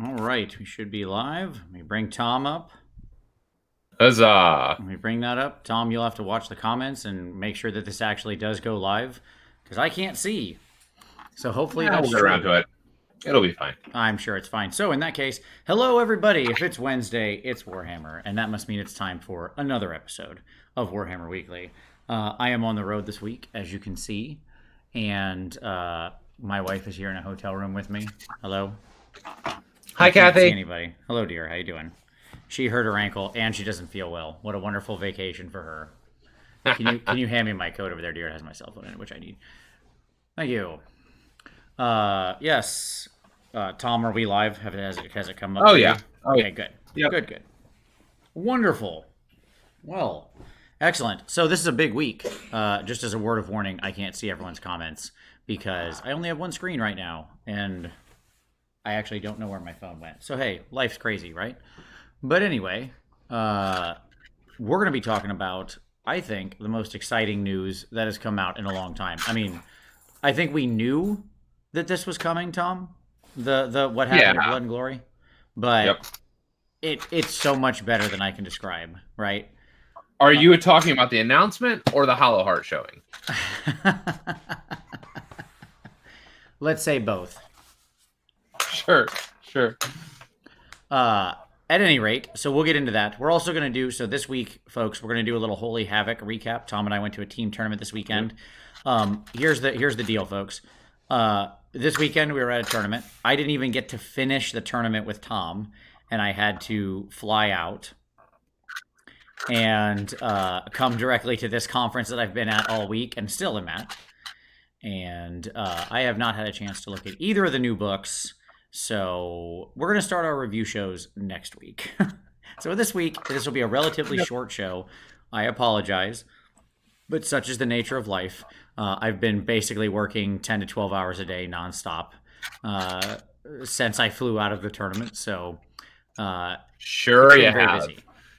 All right, we should be live. Let me bring Tom up. Huzzah! Let me bring that up. Tom, you'll have to watch the comments and make sure that this actually does go live because I can't see. So hopefully Yeah, that's we'll get around true. to it. It'll be fine. I'm sure it's fine. So in that case, hello everybody. If it's Wednesday, it's Warhammer, and that must mean it's time for another episode of Warhammer Weekly. I am on the road this week, as you can see, and my wife is here in a hotel room with me. Hello. You Hi, can't see Kathy. anybody. Hello, dear. How you doing? She hurt her ankle and she doesn't feel well. What a wonderful vacation for her. Can you hand me my coat over there, dear? It has my cell phone in it, which I need. Thank you. Yes. Tom, are we live? Has it come up Oh for you? yeah. Oh yeah. Okay, good. Yep. Good. Wonderful. Well, excellent. So this is a big week. Just as a word of warning, I can't see everyone's comments because I only have one screen right now, and I actually don't know where my phone went. So hey, life's crazy, right? But anyway, we're going to be talking about, I think, the most exciting news that has come out in a long time. I mean, I think we knew that this was coming, Tom. The what happened at Yeah. Blood and Glory, but Yep. it's so much better than I can describe, right? Are you talking about the announcement or the Hollow Heart showing? Let's say both. Sure. Sure. Uh, at any rate, so we'll get into that. We're also going to do so this week, folks. We're going to do a little Holy Havoc recap. Tom and I went to a team tournament this weekend. Here's the deal, folks. This weekend we were at a tournament. I didn't even get to finish the tournament with Tom, and I had to fly out and come directly to this conference that I've been at all week and still am at. And I have not had a chance to look at either of the new books. So we're going to start our review shows next week. So this week, this will be a relatively short show. I apologize, but such is the nature of life. I've been basically working 10 to 12 hours a day nonstop since I flew out of the tournament. So it's Sure you been very have. busy.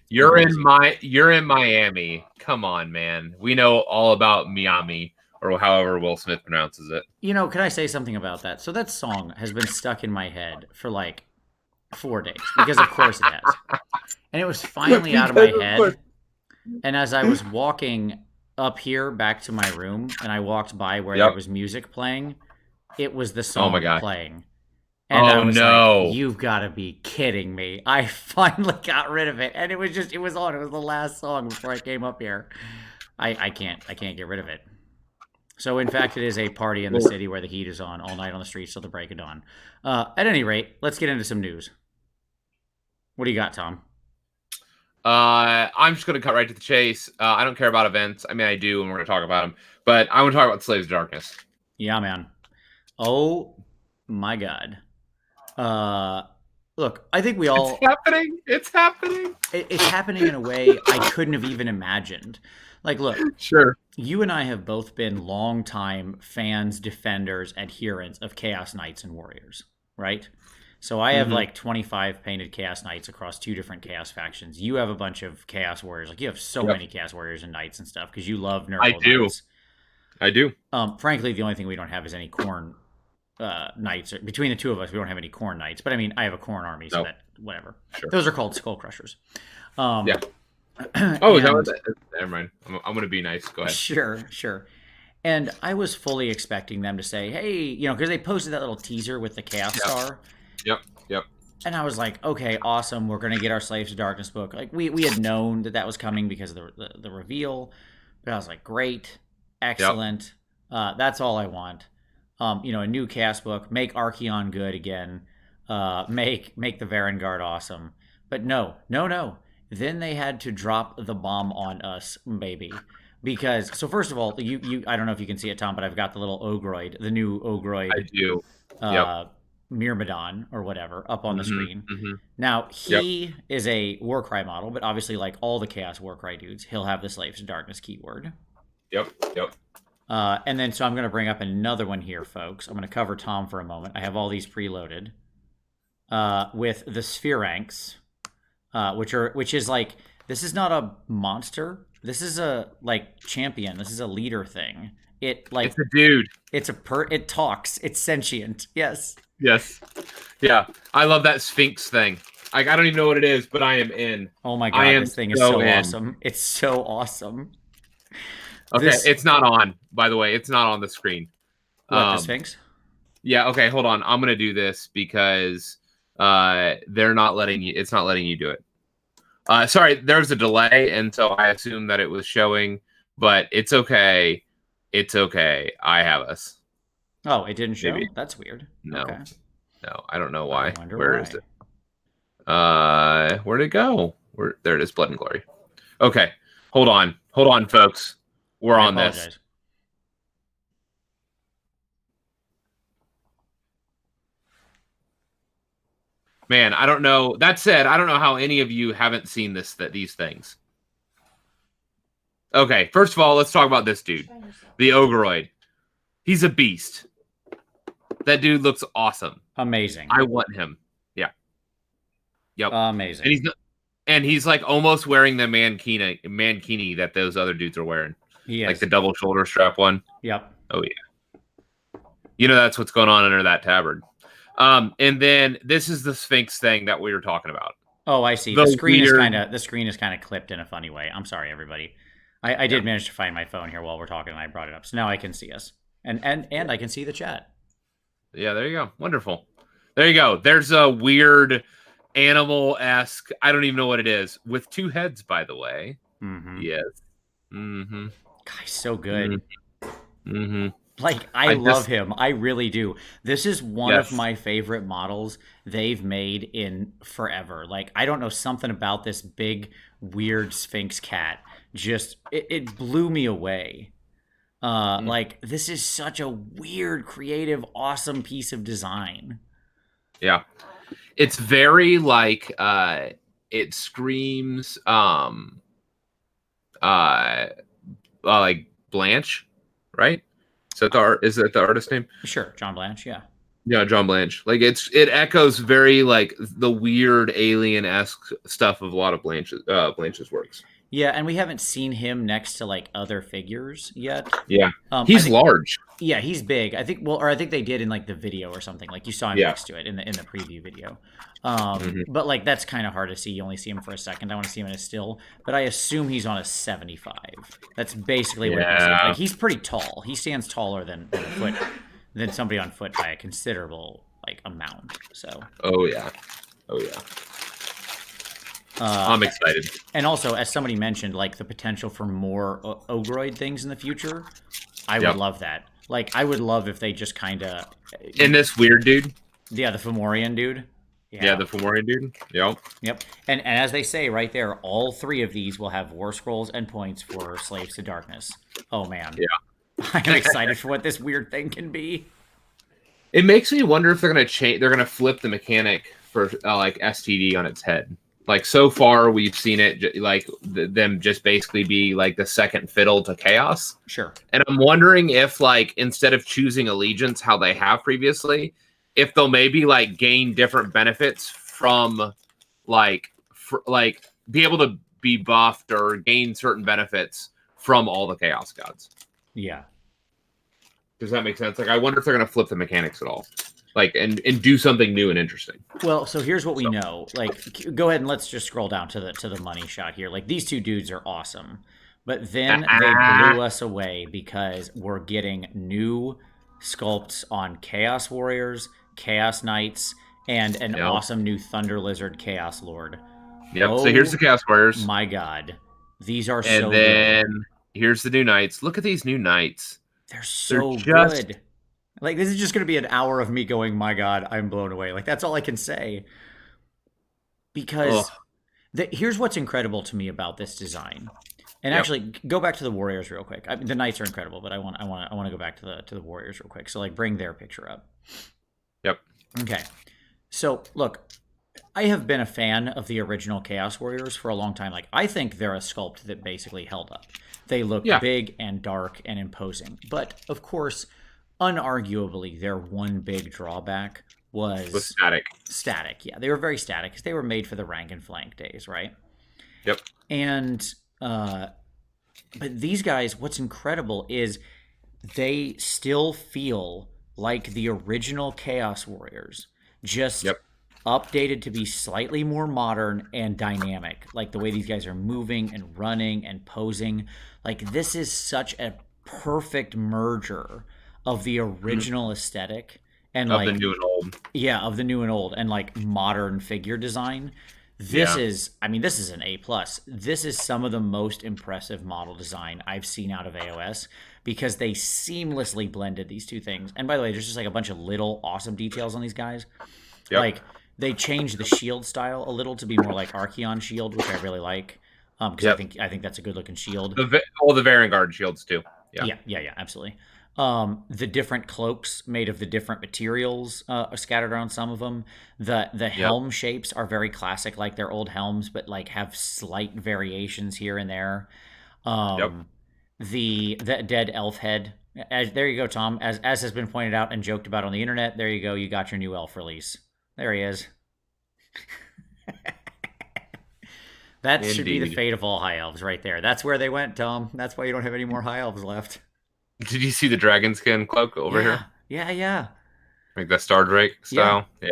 You're in Miami. Come on, man. We know all about Miami or however Will Smith pronounces it. You know, can I say something about that? So that song has been stuck in my head for like 4 days because, of course, it has. And it was finally out of my Because of course. head. And as I was walking up here back to my room and I walked by where there Yep. was music playing, it was the Oh my song gosh. playing. And I Oh was like, no. you've got to be kidding me. I finally got rid of it. And it was on. It was the last song before I came up here. I can't get rid of it. So, in fact, it is a party in the city where the heat is on all night on the streets till the break of dawn. At any rate, let's get into some news. What do you got, Tom? I'm just going to cut right to the chase. I don't care about events. I mean, I do, and we're going to talk about them. But I want to talk about Slaves of Darkness. Yeah, man. Oh my God. Uh, Look, I think we It's all. happening. It's happening. It's happening in a way I couldn't have even imagined. Like, look, Sure. you and I have both been longtime fans, defenders, adherents of Chaos Knights and Warriors, right? So I have Mm-hmm. like 25 painted Chaos Knights across two different Chaos factions. You have a bunch of Chaos Warriors. Like, you have so Yep. many Chaos Warriors and Knights and stuff because you love I Nurgle do. Knights. I do. Frankly, the only thing we don't have is any Corn Knights. Between the two of us, we don't have any Corn Knights. But I mean, I have a Corn army, so No. that, whatever. Sure. Those are called Skull Crushers. Um, Yeah. Oh, is that and never mind. I'm going to be nice. Go ahead. sure. And I was fully expecting them to say, hey, because they posted that little teaser with the Chaos Yep. Star. Yep. Yep. And I was like, okay, awesome. We're going to get our Slaves to Darkness book. Like, we had known that was coming because of the reveal. But I was like, great, Yep. excellent. That's all I want. A new Chaos book. Make Archeon good again. Make the Varangard awesome. But no. Then they had to drop the bomb on us, baby. Because so first of all, you I don't know if you can see it, Tom, but I've got the little Ogroid, the new I Ogroid do. Yep. uh Myrmidon or whatever up on the Mm-hmm. screen. Mm-hmm. Now Yep. he is a Warcry model, but obviously like all the Chaos Warcry dudes, he'll have the Slaves to Darkness keyword. Yep. Yep. And then so I'm going to bring up another one here, folks. I'm going to cover Tom for a moment. I have all these preloaded with the Spheranks, which is like, this is not a monster. This is a like champion. This is a leader thing. It like It's a dude. it talks. It's sentient. Yes. Yes. Yeah. I love that Sphinx thing. Like, I don't even know what it is, but I am in. Oh my I god, am this thing is so so in. awesome. It's so awesome. Okay, This it's not on, by the way. It's not on the screen. what, the Um, Sphinx? yeah, okay, hold on. I'm gonna do this because they're not letting you it's not letting you do it. Sorry, there's a delay, and so I assumed that it was showing, but it's okay. It's okay. I have us. Oh, it didn't Maybe. show? That's weird. No. Okay. No, I don't know I why. wonder Where is why. it? Where'd it go? Where there it is, Blood and Glory. Okay. Hold on. Hold on, folks. We're I on this. apologize. Man, I don't know. That said, I don't know how any of you haven't seen these things. Okay, first of all, let's talk about this dude. The Ogoroid. He's a beast. That dude looks awesome. Amazing. I want him. Yeah. Yep. Amazing. And he's like almost wearing the mankini that those other dudes are wearing. He Like is. the double shoulder strap one. Yep. Oh yeah. You know that's what's going on under that tabard. And then this is the Sphinx thing that we were talking about. Oh, I see. The weird The screen is kind of clipped in a funny way. I'm sorry, everybody. I did manage to find my phone here while we're talking, and I brought it up, so now I can see us, and I can see the chat. Yeah, there you go. Wonderful. There you go. There's a weird animal-esque. I don't even know what it is with two heads, by the way. Mm-hmm. Yes. Mm-hmm. Guy's so good. Mm-hmm. Like, I love him. I really do. This is one of my favorite models they've made in forever. Like, I don't know, something about this big, weird Sphinx cat just, it blew me away. Like, this is such a weird, creative, awesome piece of design. Yeah. It's very like, it screams, like Blanche, right? Is that the artist name? Sure, John Blanche, yeah. Yeah, John Blanche. Like it echoes very like the weird alien-esque stuff of a lot of Blanche's works. Yeah, and we haven't seen him next to like other figures yet. Yeah. He's large. Yeah, he's big. I think I think they did in like the video or something. Like you saw him next to it in the preview video. But like that's kind of hard to see. You only see him for a second. I want to see him in a still, but I assume he's on a 75. That's basically what it is. Like he's pretty tall. He stands taller than somebody on foot by a considerable like amount. So. Oh yeah. I'm excited. And also, as somebody mentioned, like the potential for more Ogroid things in the future, I would love that. Like, I would love if they just kind of... And this weird dude? Yeah, the Fomorian dude. Yeah, the Fomorian dude. Yep. And as they say right there, all three of these will have war scrolls and points for Slaves to Darkness. Oh, man. Yeah. I'm excited for what this weird thing can be. It makes me wonder if they're going to change... They're going to flip the mechanic for, like, STD on its head. Like, so far, we've seen it, like, them just basically be, like, the second fiddle to Chaos. Sure. And I'm wondering if, like, instead of choosing Allegiance how they have previously, if they'll maybe, like, gain different benefits from, like, be able to be buffed or gain certain benefits from all the Chaos Gods. Yeah. Does that make sense? Like, I wonder if they're going to flip the mechanics at all. Like, and do something new and interesting. Well, so here's what we know. Like, go ahead and let's just scroll down to the money shot here. Like, these two dudes are awesome. But then they blew us away because we're getting new sculpts on Chaos Warriors, Chaos Knights, and an awesome new Thunder Lizard Chaos Lord. Yep, so here's the Chaos Warriors. My God. These are so good. And then here's the new Knights. Look at these new Knights. They're so good. Like, this is just going to be an hour of me going, my God, I'm blown away. Like, that's all I can say. Because here's what's incredible to me about this design. And actually, go back to the Warriors real quick. I mean, the Knights are incredible, but I want to go back to the Warriors real quick. So, like, bring their picture up. Yep. Okay. So, look, I have been a fan of the original Chaos Warriors for a long time. Like, I think they're a sculpt that basically held up. They look big and dark and imposing. But, of course, unarguably, their one big drawback was static. Static, yeah. They were very static because they were made for the rank and flank days, right? Yep. And, but these guys, what's incredible is they still feel like the original Chaos Warriors, just Yep. updated to be slightly more modern and dynamic. Like the way these guys are moving and running and posing. Like this is such a perfect merger of the Mhm. original aesthetic and Of the like new and old. yeah, of the new and old and like modern figure design. This Yeah. is, I mean, this is an A plus. This is some of the most impressive model design I've seen out of AOS because they seamlessly blended these two things. And by the way, there's just like a bunch of little awesome details on these guys. Yep. Like they changed the shield style a little to be more like Archeon shield, which I really like because Yep. I think that's a good looking shield. All the Vanguard shields too. Yeah. Yeah, absolutely. The different cloaks made of the different materials are scattered around some of them. The Yep. helm shapes are very classic, like their old helms, but like have slight variations here and there. Yep. The dead elf head. There you go, Tom. As has been pointed out and joked about on the internet. There you go. You got your new elf release. There he is. That should be the Indeed. fate of all high elves, right there. That's where they went, Tom. That's why you don't have any more high elves left. Did you see the dragon skin cloak over Yeah, here? yeah. Like the Star Drake Yeah. style? Yeah.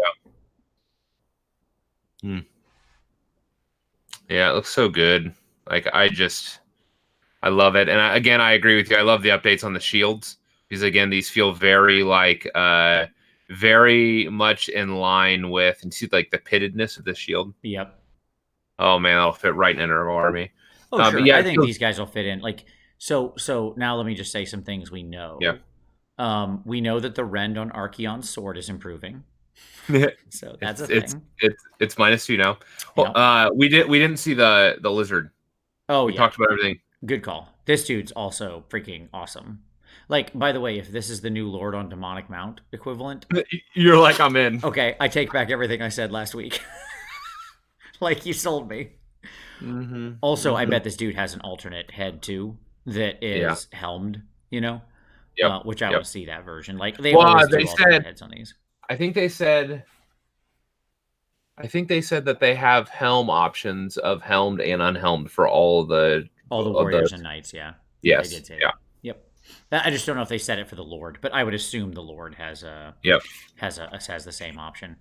Hmm. Yeah, it looks so good. Like I love it. And again, I agree with you. I love the updates on the shields because again, these feel very like very much in line with and see like the pittedness of the shield. Yep. Oh man, that'll fit right in our army. Oh, sure. Yeah, I it think feels these guys will fit in. Like, so now let me just say some things we yeah. know. We know that the rend on Archeon's sword is improving. So that's a it's thing. it's -2 now. Well, Yep. we didn't see the lizard. Oh, We yeah. talked about everything. Good call. This dude's also freaking awesome. Like, by the way, if this is the new Lord on Demonic Mount equivalent, You're like I'm in. okay, I take back everything I said last week. Like, you sold me. Mm-hmm. Also, I Mm-hmm. bet this dude has an alternate head too that Yeah. is helmed, you know? Yep. Which I Yep. want to see that version. Like, they Well, always do alternate heads on these. I think they said I think they said that they have helm options of helmed and unhelmed for all All the of the warriors and knights, yeah. Yeah, they yes. did say Yeah. that. Yep. I just don't know if they said it for the Lord, but I would assume the Lord has Yep. has the same option.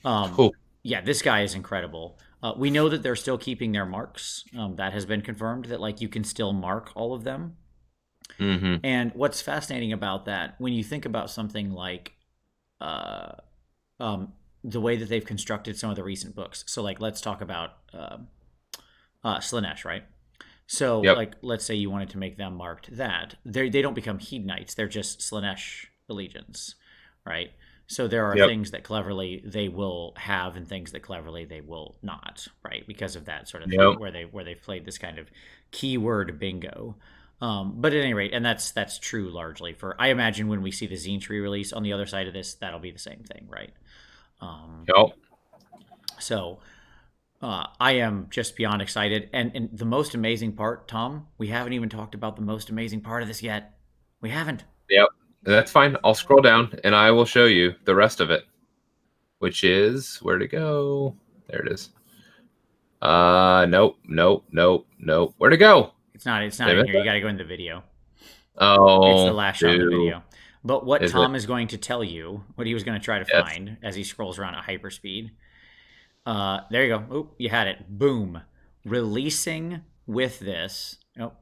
Um, Cool. yeah, this guy is incredible. We know that they're still keeping their marks. That has been confirmed that like you can still mark all of them. Mm-hmm. And what's fascinating about that, when you think about something like uh, the way that they've constructed some of the recent books. So like let's talk about Slanesh, right? So, Yep. like, let's say you wanted to make them marked that they don't become Hedonites; they're just Slanesh allegiance, right? So there are Yep. things that cleverly they will have, and things that cleverly they will not, right? Because of that sort of Yep. thing, where they've played this kind of keyword bingo. But at any rate, and that's true largely for. I imagine when we see the Zine Tree release on the other side of this, that'll be the same thing, right? Yep. So I am just beyond excited. And the most amazing part, Tom, we haven't even talked about the most amazing part of this yet. We haven't. Yep. That's fine. I'll scroll down and I will show you the rest of it, which is where to go. There it is. Nope. Where to go? It's not. It's not Did I in miss here. You it? got to go in the video. It's the Oh, last shot in the dude. video. But what Is it? Tom is going to tell you, what he was going to try to Yes. find as he scrolls around at hyperspeed. There you go. Oop, you had it. Boom. Releasing with this. Oh,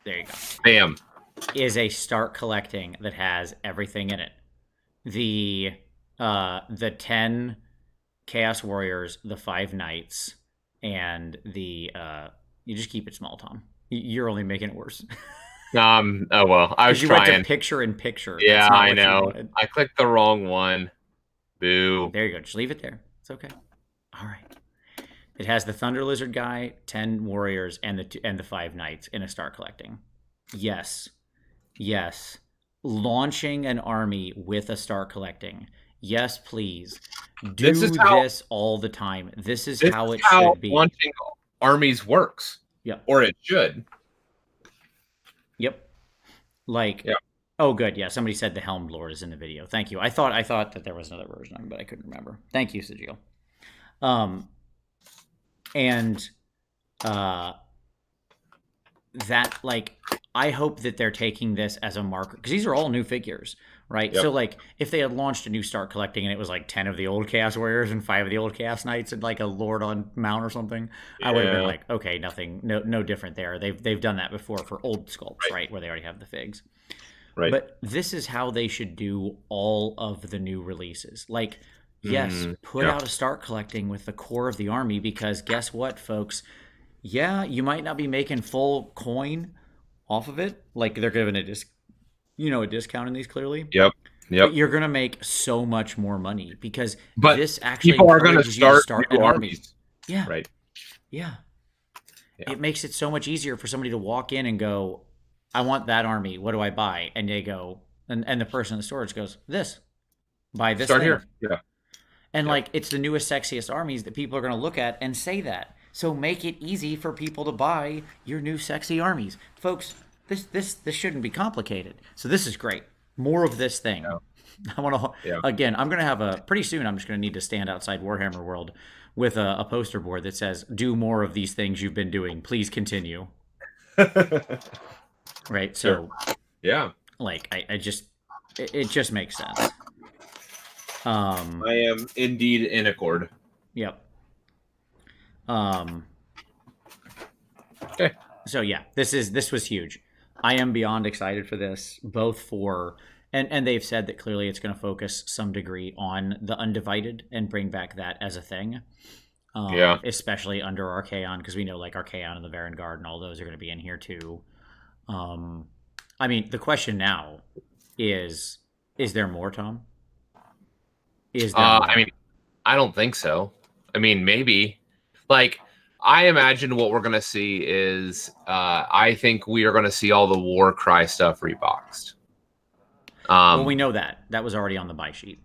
there you go. Bam. Is a start collecting that has everything in it. The 10 Chaos Warriors, the 5 Knights, and the you just keep it small, Tom. You're only making it worse. Oh well. I was Because you went to trying. picture in picture. Yeah, That's not I what you know. wanted. I clicked the wrong one. Boo. There you go. Just leave it there. It's okay. All right. It has the Thunder Lizard guy, 10 warriors, and the 5 knights in a start collecting. Yes. Launching an army with a start collecting. Yes, please. Do this all the time. This is how it should be. Launching armies works. Yep. Or it should. Yep. Like, Yep. Oh, good. Yeah, somebody said the Helmed Lord is in the video. Thank you. I thought that there was another version of him, but I couldn't remember. Thank you, Sajil. And that, like, I hope that they're taking this as a marker, because these are all new figures, right? Yep. So like if they had launched a new start collecting and it was like 10 of the old Chaos Warriors and 5 of the old Chaos Knights and like a Lord on Mount or something, I would have been Yeah. like, okay, nothing, no different there. They've done that before for old sculpts, Right. right, where they already have the figs. Right. But this is how they should do all of the new releases. Like, yes, put Yeah. out a start collecting with the core of the army because guess what, folks? Yeah, you might not be making full coin off of it. Like they're giving a discount in these clearly, Yep. but Yep. you're gonna make so much more money because But this actually people are going to encourages you to start start new an army. armies. Yeah, Right. yeah. Yeah. It makes it so much easier for somebody to walk in and go, I want that army. What do I buy? And they go, and the person in the storage goes, this, buy this Start thing. here. Yeah. And Yep. like, it's the newest, sexiest armies that people are going to look at and say that. So make it easy for people to buy your new sexy armies. Folks, this shouldn't be complicated. So this is great. More of this thing. Yeah. I want to, Yeah. again, I'm going to have pretty soon, I'm just going to need to stand outside Warhammer World with a poster board that says, do more of these things you've been doing. Please continue. Right. Sure. So, Yeah. like, it just makes sense. I am indeed in accord. Yep. Okay. So yeah, this was huge. I am beyond excited for this, both for and they've said that clearly it's going to focus some degree on the undivided and bring back that as a thing. Yeah. Especially under Archaon, because we know like Archaon and the Varangard and all those are going to be in here too. I mean, the question now is there more, Tom? Is there more? I mean, I don't think so. I mean, maybe. Like, I imagine what we're going to see is I think we are going to see all the War Cry stuff reboxed. Well, we know that was already on the buy sheet.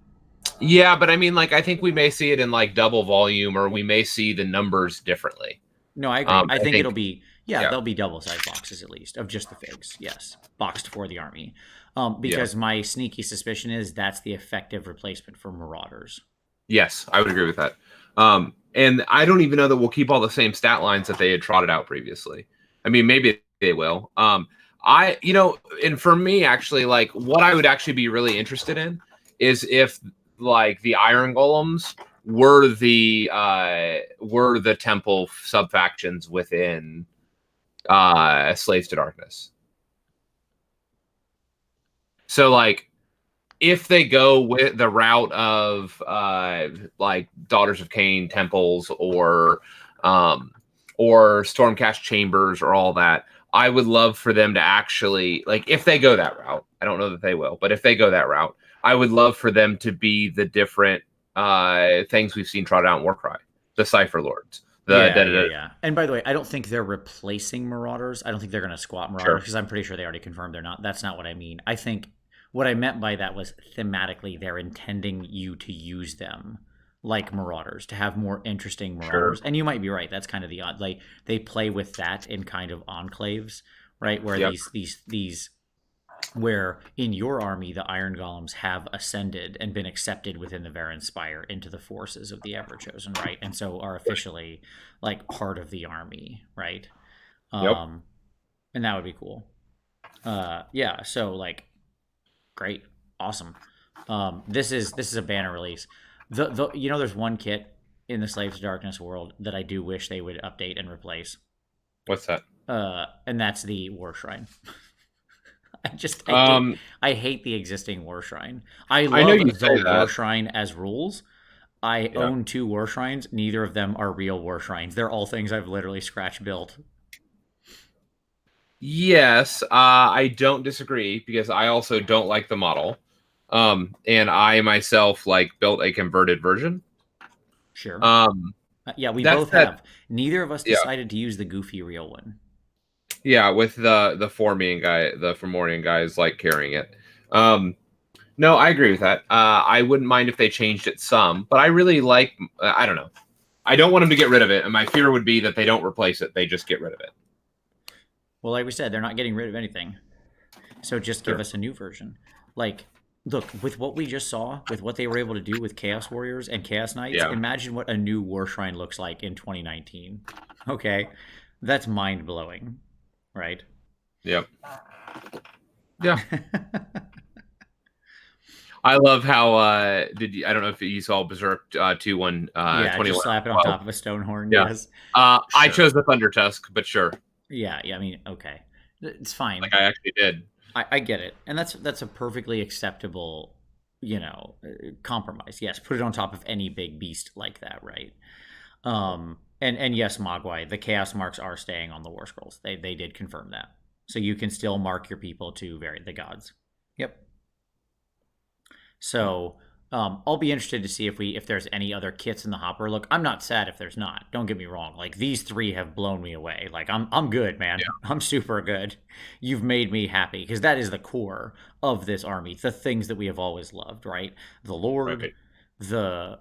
Yeah, but I mean, like, I think we may see it in like double volume, or we may see the numbers differently. No, I agree. I think it'll be yeah. there'll be double size boxes at least of just the figs. Yes, boxed for the army. Because my sneaky suspicion is that's the effective replacement for Marauders. Yes, I would agree with that. And I don't even know that we'll keep all the same stat lines that they had trotted out previously. I mean, maybe they will. And for me, actually, like what I would actually be really interested in is if like the Iron Golems were the temple sub factions within Slaves to Darkness. So like if they go with the route of like Daughters of Cain temples or Stormcast chambers or all that, I would love for them to actually, like, if they go that route, I don't know that they will, but if they go that route, I would love for them to be the different things we've seen trotted out in Warcry, the Cypher Lords. Yeah. And by the way, I don't think they're replacing Marauders. I don't think they're going to squat Marauders because I'm pretty sure they already confirmed they're not. That's not what I mean. I think what I meant by that was thematically they're intending you to use them like Marauders, to have more interesting Marauders. Sure. And you might be right. That's kind of the odd. Like they play with that in kind of enclaves, right? Where these where in your army the Iron Golems have ascended and been accepted within the Varen Spire into the forces of the Everchosen, right? And so are officially like part of the army, right? And that would be cool. Yeah, so like great, awesome. This is a banner release. There's one kit in the Slaves to Darkness world that I do wish they would update and replace. What's that? And that's the War Shrine. I hate the existing War Shrine. I love the War Shrine as rules. I own 2 War Shrines. Neither of them are real War Shrines. They're all things I've literally scratch built. Yes, I don't disagree because I also don't like the model. And I myself like built a converted version. Sure. Yeah, we both have. Neither of us decided to use the goofy real one. Yeah, with the Fomorian guys like carrying it. No, I agree with that. I wouldn't mind if they changed it some, but I really like. I don't know. I don't want them to get rid of it, and my fear would be that they don't replace it; they just get rid of it. Well, like we said, they're not getting rid of anything, so just give us a new version. Like, look, with what we just saw, with what they were able to do with Chaos Warriors and Chaos Knights, imagine what a new War Shrine looks like in 2019. Okay, that's mind blowing. Right? Yep. Yeah. I love how I don't know if you saw Berserk 2 Yeah, 2011. just slap it on top of a stone horn. Yeah. Yes. I Sure. chose the Thunder Tusk, but sure. Yeah, yeah. I mean, okay, it's fine. Like I actually did. I get it, and that's a perfectly acceptable, compromise. Yes, put it on top of any big beast like that, right? And yes, Mogwai, the chaos marks are staying on the war scrolls. They did confirm that, so you can still mark your people to vary the gods. Yep. So I'll be interested to see if there's any other kits in the hopper. Look, I'm not sad if there's not. Don't get me wrong. Like these three have blown me away. Like I'm good, man. Yeah. I'm super good. You've made me happy because that is the core of this army. The things that we have always loved, right? The Lord, Right. the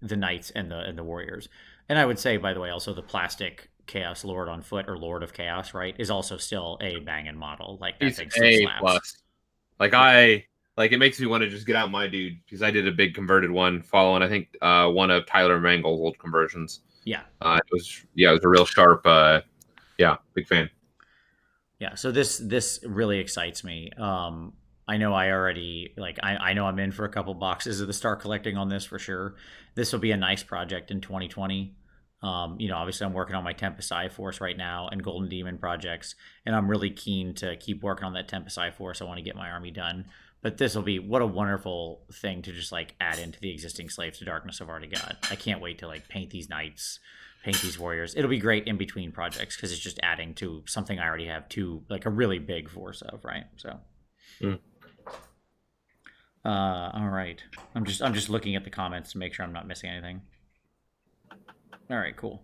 knights and the warriors. And I would say, by the way, also the plastic Chaos Lord on foot or Lord of Chaos, right, is also still a banging model. Like that He's thing still A slaps. plus. Like it makes me want to just get out my dude because I did a big converted one following I think one of Tyler Mangel's old conversions. Yeah. It was a real sharp big fan. Yeah, so this really excites me. I know I already I know I'm in for a couple boxes of the start collecting on this for sure. This will be a nice project in 2020. Obviously I'm working on my Tempest Eye Force right now and Golden Demon projects, and I'm really keen to keep working on that Tempest Eye Force. I want to get my army done. But this will be what a wonderful thing to just like add into the existing Slaves to Darkness I've already got. I can't wait to like paint these knights, paint these warriors. It'll be great in between projects because it's just adding to something I already have to like a really big force of, right? So all right. I'm just looking at the comments to make sure I'm not missing anything. All right, cool.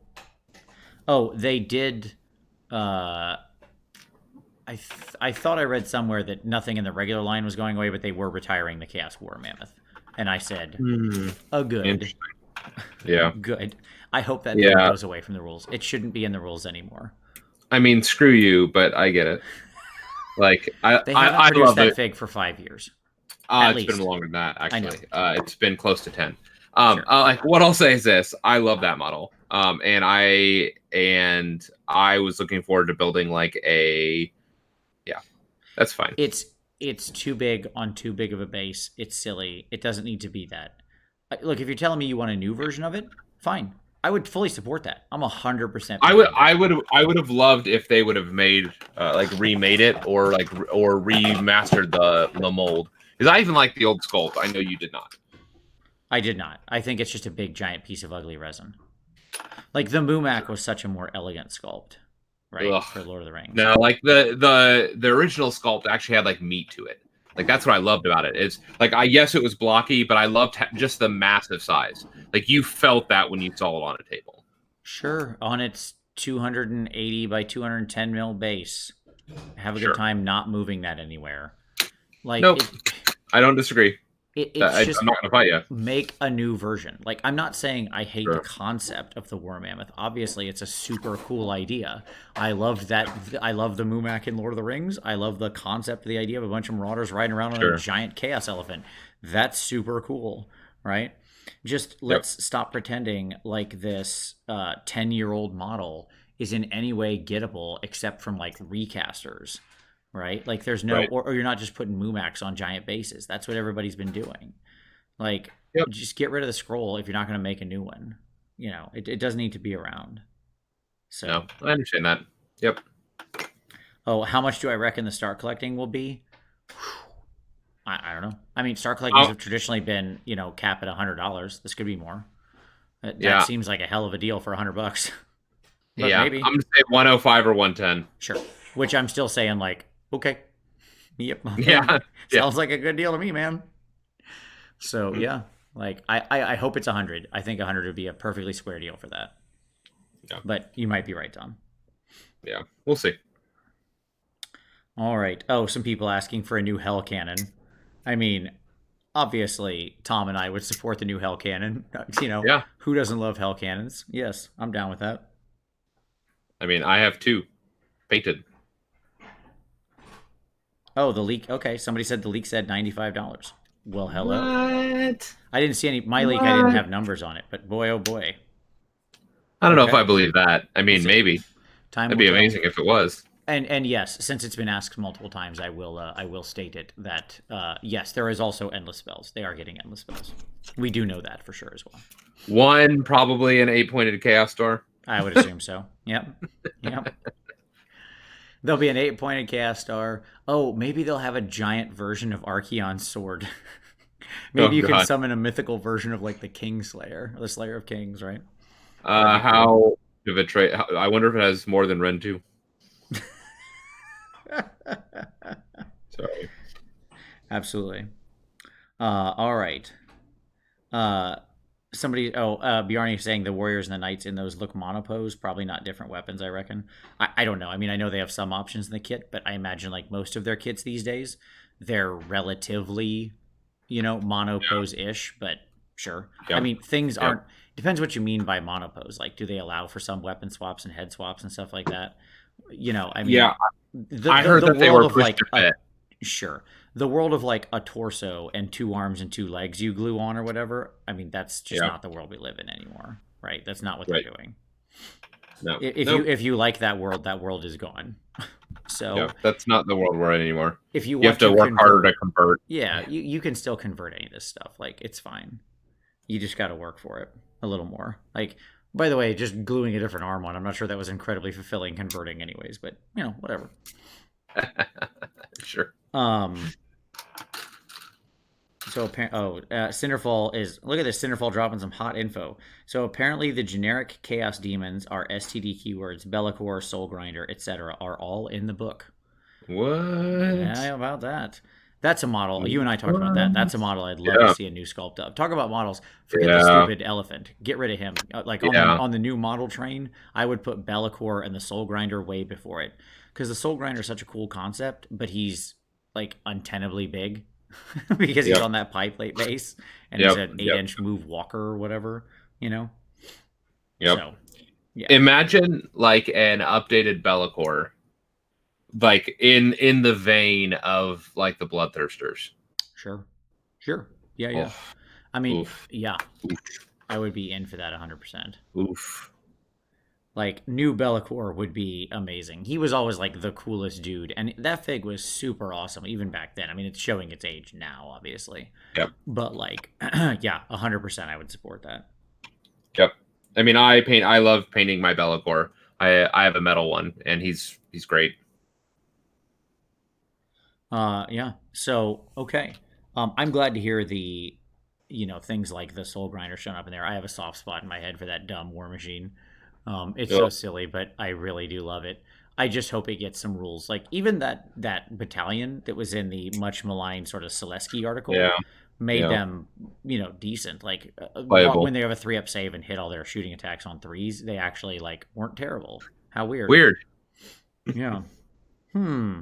Oh, they did I thought I read somewhere that nothing in the regular line was going away, but they were retiring the Chaos War Mammoth. And I said, oh, good. Yeah. Good. I hope that thing goes away from the rules. It shouldn't be in the rules anymore. I mean, screw you, but I get it. Like, they haven't I produced love that it. fig for 5 years. It's been longer than that, actually. It's been close to 10. Like what I'll say is this: I love that model, and I was looking forward to building like a. Yeah, that's fine. It's too big on too big of a base. It's silly. It doesn't need to be that. Look, if you're telling me you want a new version of it, fine. I would fully support that. I'm 100%. I would have loved if they would have made remade it or remastered the mold, because I even like the old sculpt. I know you did not. I did not. I think it's just a big giant piece of ugly resin. Like the Mumak was such a more elegant sculpt, right? Ugh. For Lord of the Rings. No, like the original sculpt actually had like meat to it. Like that's what I loved about it. It's like yes, it was blocky, but I loved just the massive size. Like you felt that when you saw it on a table. Sure, on its 280 by 210 mil base. Have a good time not moving that anywhere. Like nope, I don't disagree. It's just I'm not gonna fight you. Make a new version. Like I'm not saying I hate the concept of the War Mammoth. Obviously, it's a super cool idea. I loved that. I love the Mumak in Lord of the Rings. I love the concept of the idea of a bunch of marauders riding around on a giant chaos elephant. That's super cool, right? Just let's stop pretending like this 10-year-old model is in any way gettable except from like recasters. Right? Like there's no, or you're not just putting Mumaks on giant bases. That's what everybody's been doing. Like, just get rid of the scroll if you're not going to make a new one. It doesn't need to be around. So, no, I understand that. Yep. Oh, how much do I reckon the start collecting will be? I don't know. I mean, start collectings have traditionally been, cap at $100. This could be more. That seems like a hell of a deal for $100. But maybe. I'm going to say 105 or 110. Sure. Which I'm still saying like, okay. Yep. Yeah. Sounds like a good deal to me, man. So like I hope it's 100. I think 100 would be a perfectly square deal for that. Yeah. But you might be right, Tom. Yeah, we'll see. All right. Oh, some people asking for a new Hell Cannon. I mean, obviously, Tom and I would support the new Hell Cannon. Who doesn't love Hell Cannons? Yes, I'm down with that. I mean, I have 2 painted. Oh, the leak. Okay, somebody said the leak said $95. Well, hello. What? I didn't see any. My leak, I didn't have numbers on it, but boy, oh boy. I don't know if I believe that. I mean, maybe. That'd be amazing if it was. And yes, since it's been asked multiple times, I will state it that yes, there is also endless spells. They are getting endless spells. We do know that for sure as well. One probably an 8-pointed Chaos Star. I would assume so. Yep. Yep. There'll be an 8-pointed Chaos Star. Oh, maybe they'll have a giant version of Archeon's sword. Maybe Oh you can god. summon a mythical version of like the Kingslayer, or the Slayer of Kings, right? That'd be cool. How of a trait? I wonder if it has more than Ren 2. Sorry. Absolutely. All right. Uh, Bjarni is saying the warriors and the knights in those look monopose, probably not different weapons, I reckon. I don't know. I mean, I know they have some options in the kit, but I imagine like most of their kits these days, they're relatively, monopose ish, but sure. I Yep. mean, things Yep. aren't, depends what you mean by monopose. Like, do they allow for some weapon swaps and head swaps and stuff like that? I Yeah, mean, I heard the that they world were of pushed like to a fit. sure, the world of like a torso and two arms and two legs you glue on or whatever. I mean, that's just Yeah. not the world we live in anymore, right? That's not what Right. they're doing. No. If Nope. you like that world is gone. Yeah. So That's not the world we're in anymore. if you You have want to to work harder to convert, convert. yeah, you can still convert any of this stuff. Like it's fine. You just got to work for it a little more. Like, by the way, just gluing a different arm on, I'm not sure that was incredibly fulfilling converting, anyways. But whatever. Sure. So Cinderfall is, look at this. Cinderfall dropping some hot info. So apparently the generic chaos demons are STD keywords, Be'lakor, Soul Grinder, etc. are all in the book. What? Yeah, about that. That's a model. You and I talked about that. What? That's a model I'd love to Yeah. see a new sculpt of. Talk about models. Forget the Yeah. stupid elephant. Get rid of him. Like Yeah. on the new model train, I would put Be'lakor and the Soul Grinder way before it, because the Soul Grinder is such a cool concept, but he's like untenably big because he's Yep. on that pie plate base and he's Yep. an 8-inch move walker or whatever. Yep. So yeah, Imagine like an updated Be'lakor, like in the vein of like the Bloodthirsters. sure, yeah. Oof. I mean, Oof. yeah, Oof. I would be in for that 100%. Oof. Like new Be'lakor would be amazing. He was always like the coolest dude, and that fig was super awesome even back then. I mean, it's showing its age now, obviously. Yep. But like, yeah, 100%, I would support that. Yep. I mean, I love painting my Be'lakor. I have a metal one, and he's great. Yeah. So okay, I'm glad to hear the, things like the Soul Grinder showing up in there. I have a soft spot in my head for that dumb War Machine. It's so Yep. silly, but I really do love it. I just hope it gets some rules. Like even that battalion that was in the much maligned sort of Selesky article Yeah. made Yeah. them, decent. Like Playable. when they have a 3-up save and hit all their shooting attacks on threes, they actually like weren't terrible. How weird. Weird. Yeah. Hmm.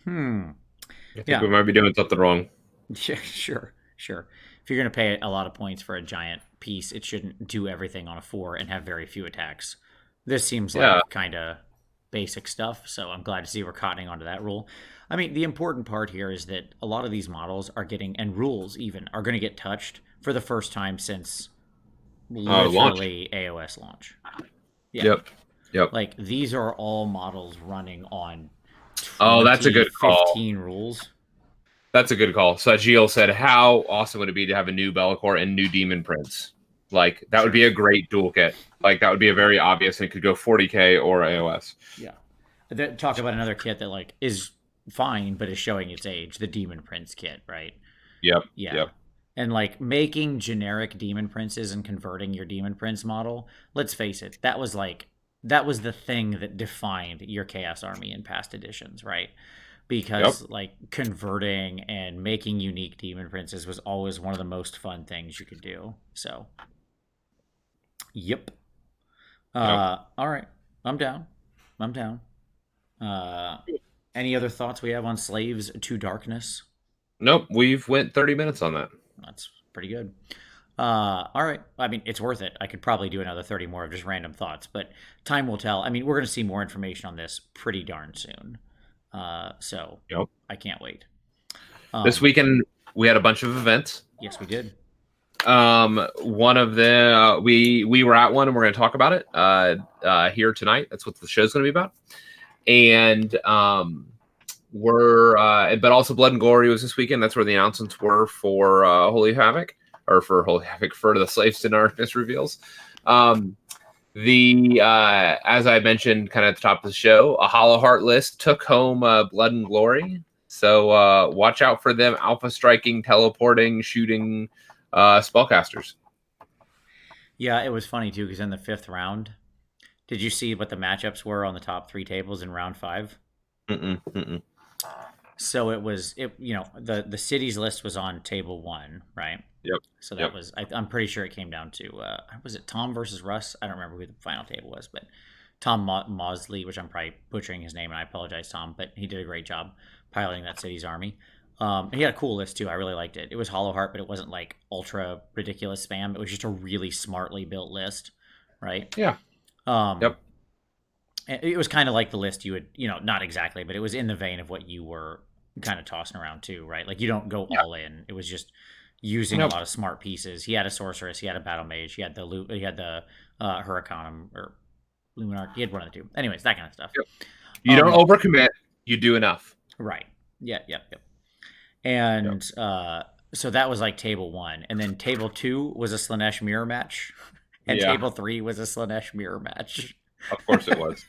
I think Yeah. we might be doing something wrong. Yeah, sure. If you're going to pay a lot of points for a giant piece, it shouldn't do everything on a 4 and have very few attacks. This seems Yeah. like kind of basic stuff, so I'm glad to see we're cottoning onto that rule. I mean, the important part here is that a lot of these models are getting, and rules even, are going to get touched for the first time since Launch. literally AOS launch. Yeah. Yep. Like, these are all models running on Oh, that's a good call. 15 rules. That's a good call. So Sajil said, how awesome would it be to have a new Be'lakor and new Demon Prince? Like, that would be a great dual kit. Like, that would be a very obvious, and it could go 40k or AOS. Yeah. Talk about another kit that, like, is fine, but is showing its age. The Demon Prince kit, right? Yep. Yeah. Yep. And, like, making generic Demon Princes and converting your Demon Prince model, let's face it, that was the thing that defined your Chaos Army in past editions, right? Because like converting and making unique Demon Princes was always one of the most fun things you could do. So, yep. All right, I'm down. Any other thoughts we have on Slaves to Darkness? Nope, we've went 30 minutes on that. That's pretty good. All right. I mean, it's worth it. I could probably do another 30 more of just random thoughts, but time will tell. I mean, we're going to see more information on this pretty darn soon. So I can't wait. This weekend we had a bunch of events. Yes, we did. One of the we were at one, and we're going to talk about it here tonight. That's what the show's going to be about. and but also Blood and Glory was this weekend. That's where the announcements were for Holy Havoc, or for Holy Havoc, for the Slaves to Darkness reveals. As I mentioned kind of at the top of the show, a Hollow Heart list took home Blood and Glory. So watch out for them alpha striking, teleporting, shooting spellcasters. Yeah, it was funny too, because in the 5th round, did you see what the matchups were on the top 3 tables in round 5? So it was the cities list was on table 1, right? Yep. So that was I'm pretty sure it came down to was it Tom versus Russ? I don't remember who the final table was, but Tom Mosley, which I'm probably butchering his name, and I apologize, Tom, but he did a great job piloting that city's army. He had a cool list too. I really liked it. It was Hollow Heart, but it wasn't like ultra ridiculous spam. It was just a really smartly built list, right? Yeah. Yep. It was kind of like the list you would, not exactly, but it was in the vein of what you were kind of tossing around too, right? Like you don't go all in. It was just using a lot of smart pieces. He had a sorceress, he had a battle mage, he had the Hurricanum or Luminar. He had one of the two. Anyways, that kind of stuff. Yep. You don't overcommit. You do enough. Right. Yep. And so that was like table 1, and then table 2 was a Slanesh mirror match, and table 3 was a Slanesh mirror match. Of course it was.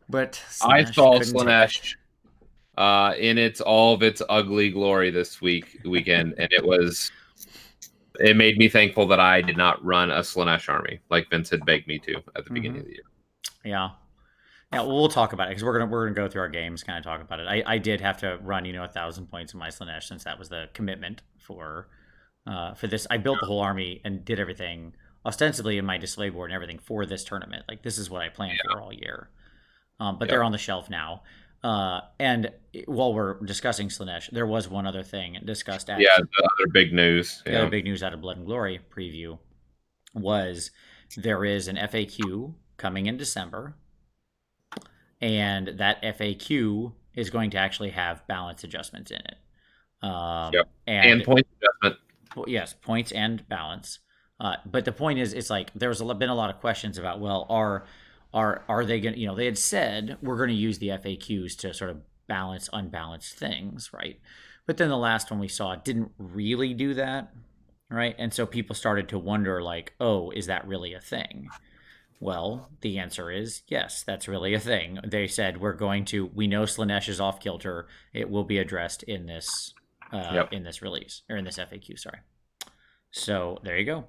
But Slanesh I saw Slanesh in all of its ugly glory this weekend, and it made me thankful that I did not run a Slanesh army like Vince had begged me to at the beginning of the year. Yeah. Yeah, well, we'll talk about it because we're gonna go through our games, kind of talk about it. I did have to run 1,000 points in my Slanesh, since that was the commitment for this. I built the whole army and did everything ostensibly in my display board and everything for this tournament. Like this is what I planned for all year. But they're on the shelf now. And while we're discussing Slanesh, there was one other thing discussed at the other big news. The other big news out of Blood and Glory preview was there is an FAQ coming in December. And that FAQ is going to actually have balance adjustments in it. And point adjustment. Yes, points and balance. But the point is, it's like there's been a lot of questions about, well, are they going to, they had said we're going to use the FAQs to sort of balance unbalanced things, right? But then the last one we saw didn't really do that, right? And so people started to wonder, like, oh, is that really a thing? Well, the answer is yes, that's really a thing. They said we know Slanesh is off kilter. It will be addressed in this release, or in this FAQ. Sorry. So there you go.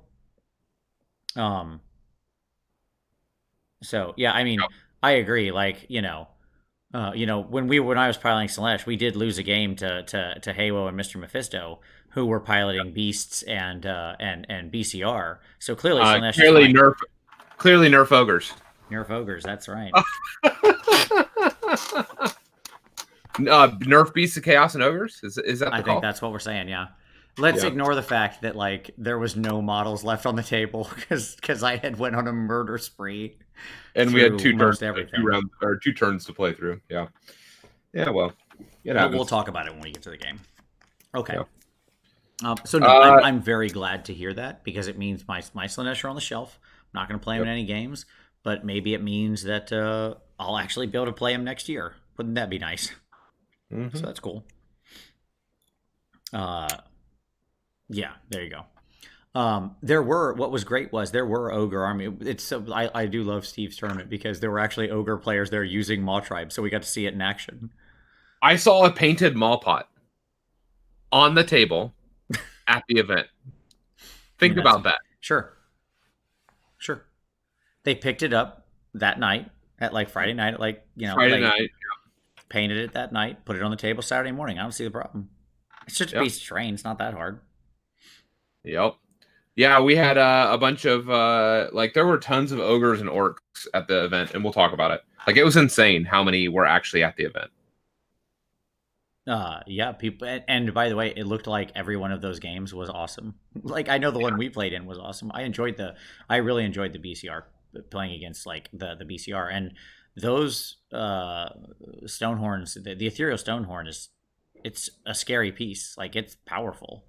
So yeah, I mean, I agree. Like when I was piloting Slanesh, we did lose a game to Halo and Mr. Mephisto, who were piloting Beasts and BCR. So clearly Slanesh Clearly Nerf Ogres. Nerf Ogres, that's right. Nerf Beasts of Chaos and Ogres? Is that I think that's what we're saying, yeah. Let's ignore the fact that like there was no models left on the table because I had went on a murder spree. And we had 2 turns to play through. Yeah. Yeah, well. We'll talk about it when we get to the game. Okay. Yeah. I'm very glad to hear that, because it means my Slanesh are on the shelf. I'm not going to play them in any games, but maybe it means that I'll actually be able to play them next year. Wouldn't that be nice? Mm-hmm. So that's cool. Yeah, there you go. What was great was there were ogre army. I do love Steve's tournament because there were actually ogre players there using Maw Tribe, so we got to see it in action. I saw a painted Maw Pot on the table at the event. Think about that. Sure. They picked it up that night at like Friday night at Friday night. Painted it that night, put it on the table Saturday morning. I don't see the problem. It's just a piece of terrain. It's not that hard. Yep. Yeah, we had a bunch of there were tons of ogres and orcs at the event, and we'll talk about it. Like, it was insane how many were actually at the event. Yeah, people, and by the way, it looked like every one of those games was awesome. Like, I know the one we played in was awesome. I really enjoyed the BCR, playing against like the BCR, and those Stonehorns, the Ethereal Stonehorn it's a scary piece. Like, it's powerful.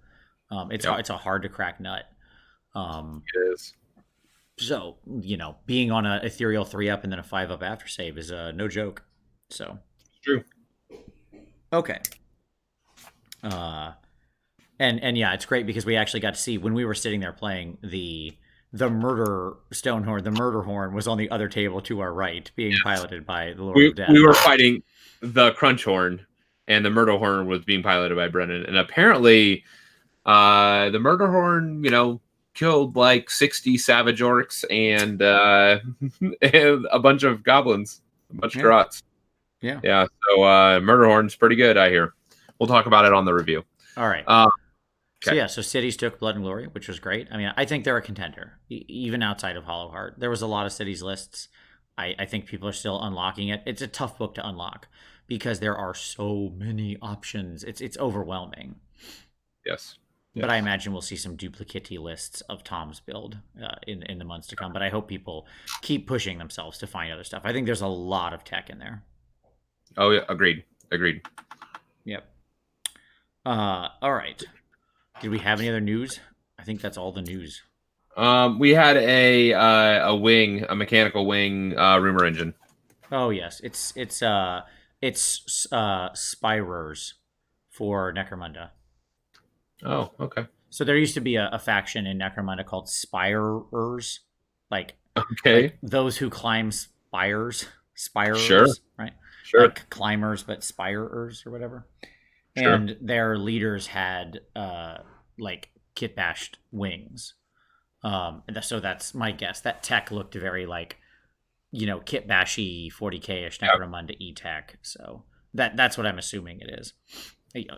It's a hard to crack nut. It is. So, being on a ethereal 3-up and then a 5-up after save is no joke. So, True. okay. Uh, and yeah, it's great because we actually got to see when we were sitting there playing the murder Stonehorn. The murder horn was on the other table to our right, being piloted by the Lord of Death. We were fighting the Crunch Horn, and the Murder Horn was being piloted by Brennan. And apparently, the Murder Horn, killed like 60 Savage Orcs and, and a bunch of goblins, a bunch of Grots. Yeah. Yeah. So Murder Horn's pretty good, I hear. We'll talk about it on the review. All right. Okay. So cities took Blood and Glory, which was great. I mean, I think they're a contender, even outside of Hollow Heart. There was a lot of cities lists. I think people are still unlocking it. It's a tough book to unlock because there are so many options. It's overwhelming. Yes. But I imagine we'll see some duplicate lists of Tom's build in the months to come. But I hope people keep pushing themselves to find other stuff. I think there's a lot of tech in there. Oh yeah, agreed. Yep. All right. Did we have any other news? I think that's all the news. We had a mechanical wing rumor engine. Oh yes, it's Spirers for Necromunda. Oh, okay. So there used to be a faction in Necromunda called Spirers, like those who climb spires, Sure. right? Sure. Like climbers, but spirers or whatever. Sure. And their leaders had like kit bashed wings. So that's my guess. That tech looked very like, kit bashy 40k-ish Necromunda e-tech. So that's what I'm assuming it is.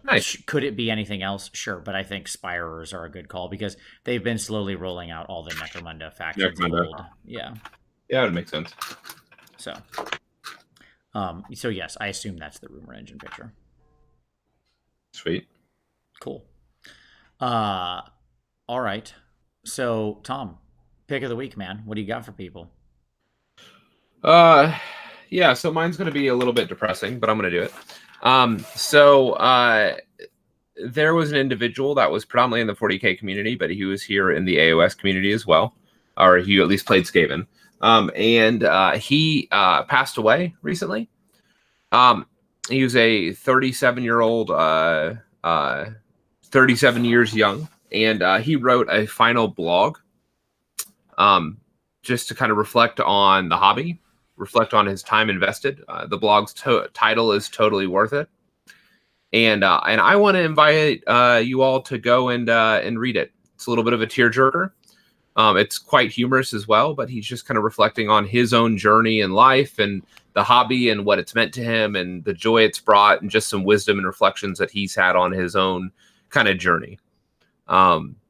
Nice. Could it be anything else? Sure, but I think Spirers are a good call because they've been slowly rolling out all the Necromunda factions. Yeah. Yeah, it would make sense. So yes, I assume that's the rumor engine picture. Sweet. Cool. All right. So, Tom, pick of the week, man. What do you got for people? Yeah, so mine's going to be a little bit depressing, but I'm going to do it. So there was an individual that was predominantly in the 40k community, but he was here in the AOS community as well, or he at least played Skaven. And he passed away recently. He was a 37-year-old, 37 years young, and he wrote a final blog just to kind of reflect on the hobby, reflect on his time invested. The blog's title is Totally Worth It. And I want to invite you all to go and read it. It's a little bit of a tearjerker. It's quite humorous as well, but he's just kind of reflecting on his own journey in life and the hobby and what it's meant to him and the joy it's brought and just some wisdom and reflections that he's had on his own kind of journey. And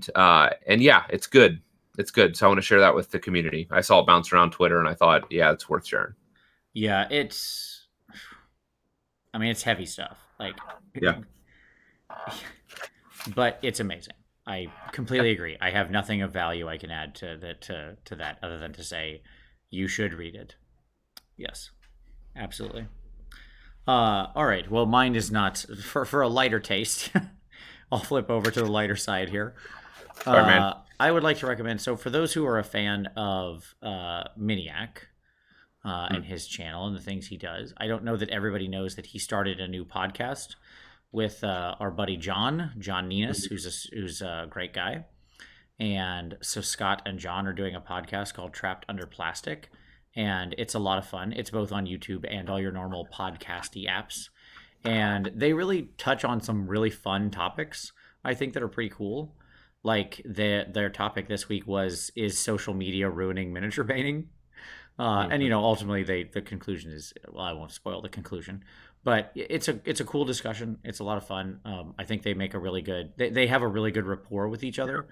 yeah, it's good. It's good. So I want to share that with the community. I saw it bounce around Twitter and I thought, yeah, it's worth sharing. Yeah, it's heavy stuff. Like, yeah, but it's amazing. I completely agree. I have nothing of value I can add to that other than to say you should read it. Yes, absolutely. All right. Well, mine is not for a lighter taste. I'll flip over to the lighter side here. Sorry, man. I would like to recommend. So for those who are a fan of Miniac and his channel and the things he does, I don't know that everybody knows that he started a new podcast with our buddy John Ninus, who's a great guy. And so Scott and John are doing a podcast called Trapped Under Plastic. And it's a lot of fun. It's both on YouTube and all your normal podcasty apps. And they really touch on some really fun topics, I think, that are pretty cool. Like their topic this week is social media ruining miniature painting? And ultimately the conclusion is, well, I won't spoil the conclusion, but it's a cool discussion. It's a lot of fun. I think they make a really good. They have a really good rapport with each other,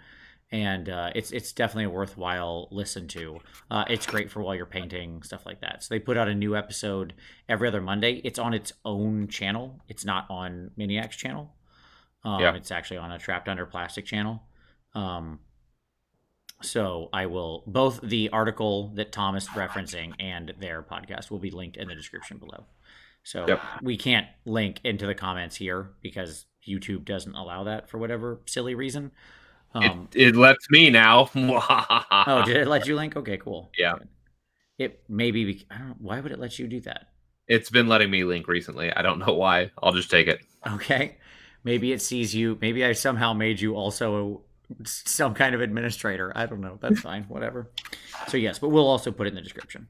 and it's definitely a worthwhile listen to. It's great for while you're painting, stuff like that. So they put out a new episode every other Monday. It's on its own channel. It's not on Miniac's channel. It's actually on a Trapped Under Plastic channel. So I will, both the article that Tom is referencing and their podcast will be linked in the description below. So we can't link into the comments here because YouTube doesn't allow that for whatever silly reason. It lets me now. Oh, did it let you link? Okay, cool. Yeah. Good. It maybe I don't know why would it let you do that. It's been letting me link recently. I don't know why. I'll just take it. Okay, maybe it sees you. Maybe I somehow made you also some kind of administrator. I don't know. That's fine. Whatever. So yes, but we'll also put it in the description.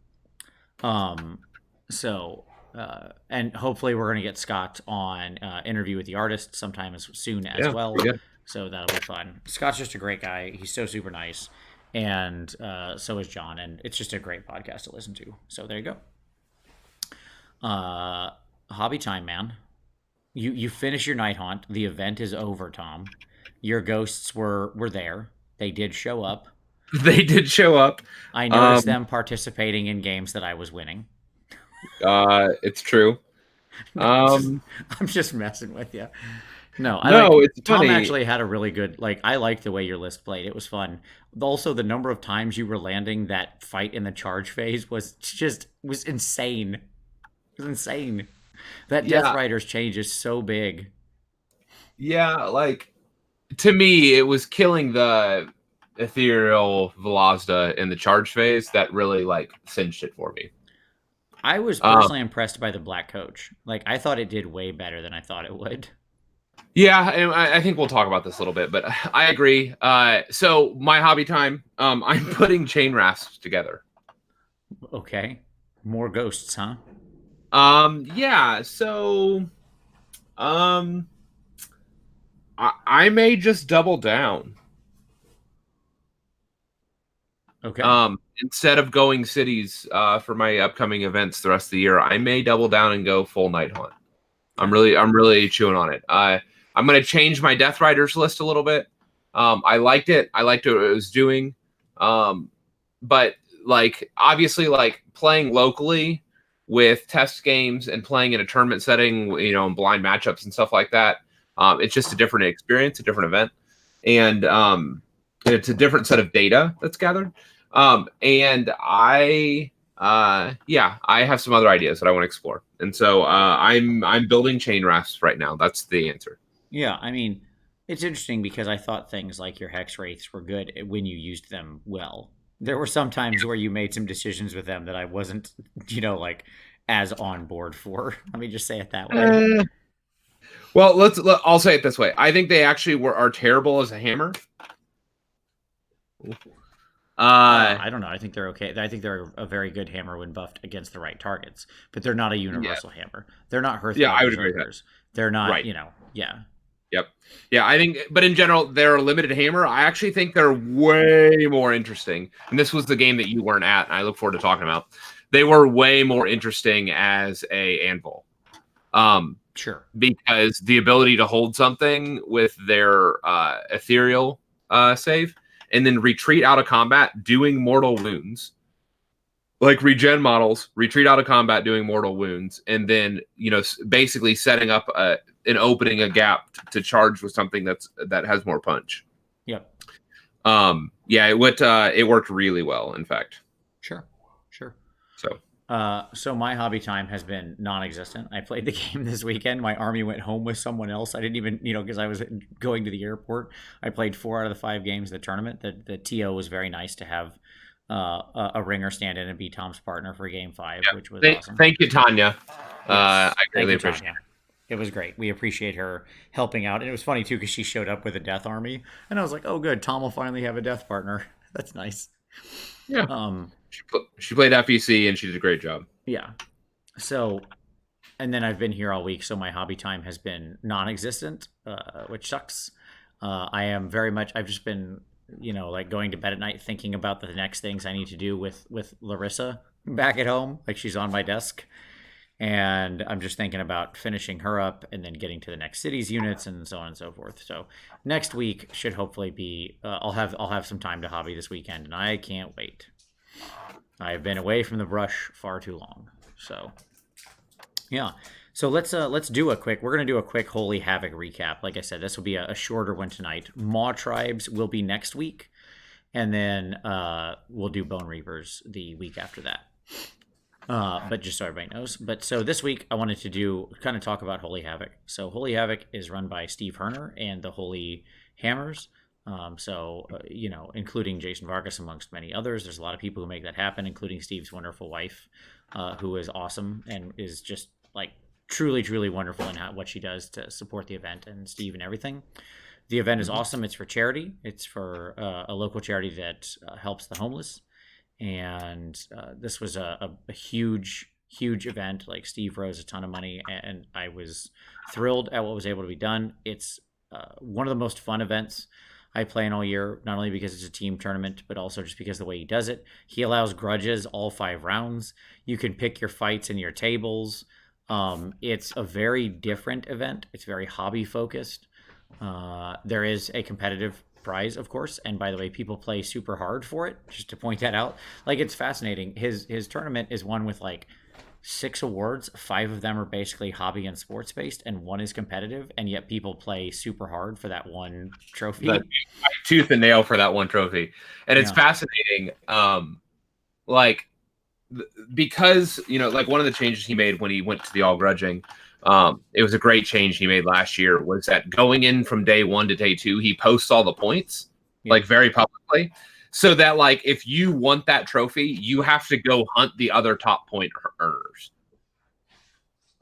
Um, so and hopefully we're gonna get Scott on interview with the artist sometime as soon as Yeah, well. pretty good. So that'll be fun. Scott's just a great guy. He's so super nice, and so is John. And it's just a great podcast to listen to. So there you go. Hobby time, man. You finish your night haunt. The event is over, Tom. Your ghosts were there. They did show up. They did show up. I noticed them participating in games that I was winning. It's true. I'm just messing with you. No, It's Tom funny. actually had a really good I liked the way your list played. It was fun. Also, the number of times you were landing that fight in the charge phase was insane. It was insane. That Death Yeah, Rider's change is so big. yeah. Like to me, it was killing the ethereal Velocita in the charge phase that really like cinched it for me. I was personally impressed by the Black Coach. I thought it did way better than I thought it would. Yeah, and I think we'll talk about this a little bit, but I agree. So my hobby time, I'm putting chain rafts together. Okay. More ghosts, huh? Yeah. So, um, I may just double down. Okay. Instead of going cities for my upcoming events the rest of the year, I may double down and go full night hunt. I'm really chewing on it. I'm going to change my Death Riders list a little bit. I liked it. I liked what it was doing. But like obviously, like playing locally with test games and playing in a tournament setting, in blind matchups and stuff like that, it's just a different experience, a different event, and it's a different set of data that's gathered. And I have some other ideas that I want to explore, and so I'm building chain rafts right now. That's the answer. Yeah, I mean, it's interesting because I thought things like your Hex Wraiths were good when you used them well. There were some times where you made some decisions with them that I wasn't, as on board for. Let me just say it that way. Well, I'll say it this way. I think they actually are terrible as a hammer. I don't know. I think they're okay. I think they're a very good hammer when buffed against the right targets, but they're not a universal hammer. They're not Hearthstone. Yeah, I would agree with that. They're not, right. Yeah. Yep. Yeah, I think, but in general, they're a limited hammer. I actually think they're way more interesting. And this was the game that you weren't at, and I look forward to talking about. They were way more interesting as a anvil. Sure. Because the ability to hold something with their ethereal save and then retreat out of combat doing mortal wounds. Like regen models, retreat out of combat doing mortal wounds, and then basically setting up and opening a gap to charge with something that has more punch. Yep. It worked really well, in fact. Sure. So so my hobby time has been non-existent. I played the game this weekend. My army went home with someone else. I didn't even, because I was going to the airport. I played 4 out of the 5 games of the tournament. The TO was very nice to have a ringer stand in and be Tom's partner for game 5, which was awesome. Thank you, Tanya. Yes, I really appreciate it. It was great. We appreciate her helping out. And it was funny, too, because she showed up with a death army. And I was like, oh, good. Tom will finally have a death partner. That's nice. Yeah. She played FEC, and she did a great job. Yeah. So, and then I've been here all week, so my hobby time has been non-existent, which sucks. I am very much, I've just been, going to bed at night thinking about the next things I need to do with Larissa back at home. Like she's on my desk. And I'm just thinking about finishing her up and then getting to the next city's units and so on and so forth. So next week should hopefully be. I'll have some time to hobby this weekend, and I can't wait. I've been away from the brush far too long. So yeah. So let's do a quick. We're gonna do a quick Holy Havoc recap. Like I said, this will be a shorter one tonight. Maw Tribes will be next week, and then we'll do Bone Reapers the week after that. But just so everybody knows. But so this week I wanted to kind of talk about Holy Havoc. So Holy Havoc is run by Steve Herner and the Holy Hammers. Including Jason Vargas amongst many others. There's a lot of people who make that happen, including Steve's wonderful wife, who is awesome and is just like truly, truly wonderful in what she does to support the event and Steve and everything. The event is awesome. It's for charity. It's for a local charity that helps the homeless. And this was a huge, huge event. Like Steve rose a ton of money, and I was thrilled at what was able to be done. It's one of the most fun events I play in all year, not only because it's a team tournament, but also just because of the way he does it. He allows grudges all 5 rounds. You can pick your fights and your tables. It's a very different event. It's very hobby focused. There is a competitive prize, of course, and by the way, people play super hard for it. Just to point that out, like it's fascinating. His tournament is one with like 6 awards. 5 of them are basically hobby and sports based, and 1 is competitive. And yet people play super hard for that one trophy. Tooth and nail for that one trophy, and it's fascinating. Because like one of the changes he made when he went to the all grudging. It was a great change he made last year, was that going in from day 1 to day 2, he posts all the points like very publicly, so that like if you want that trophy, you have to go hunt the other top point earners.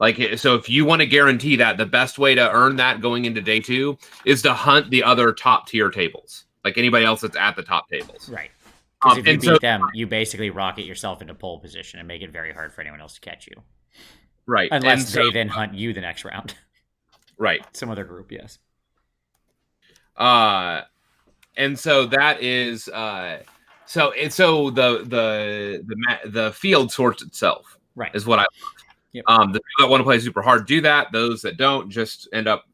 Like, so if you want to guarantee that, the best way to earn that going into day 2 is to hunt the other top tier tables, like anybody else that's at the top tables. Right. Because if you beat them, you basically rocket yourself into pole position and make it very hard for anyone else to catch you. Right. Unless they then hunt you the next round. Right. Some other group, yes. And so that is so the field sorts itself. Right. Is what I love. Yep. The people that want to play super hard do that. Those that don't just end up,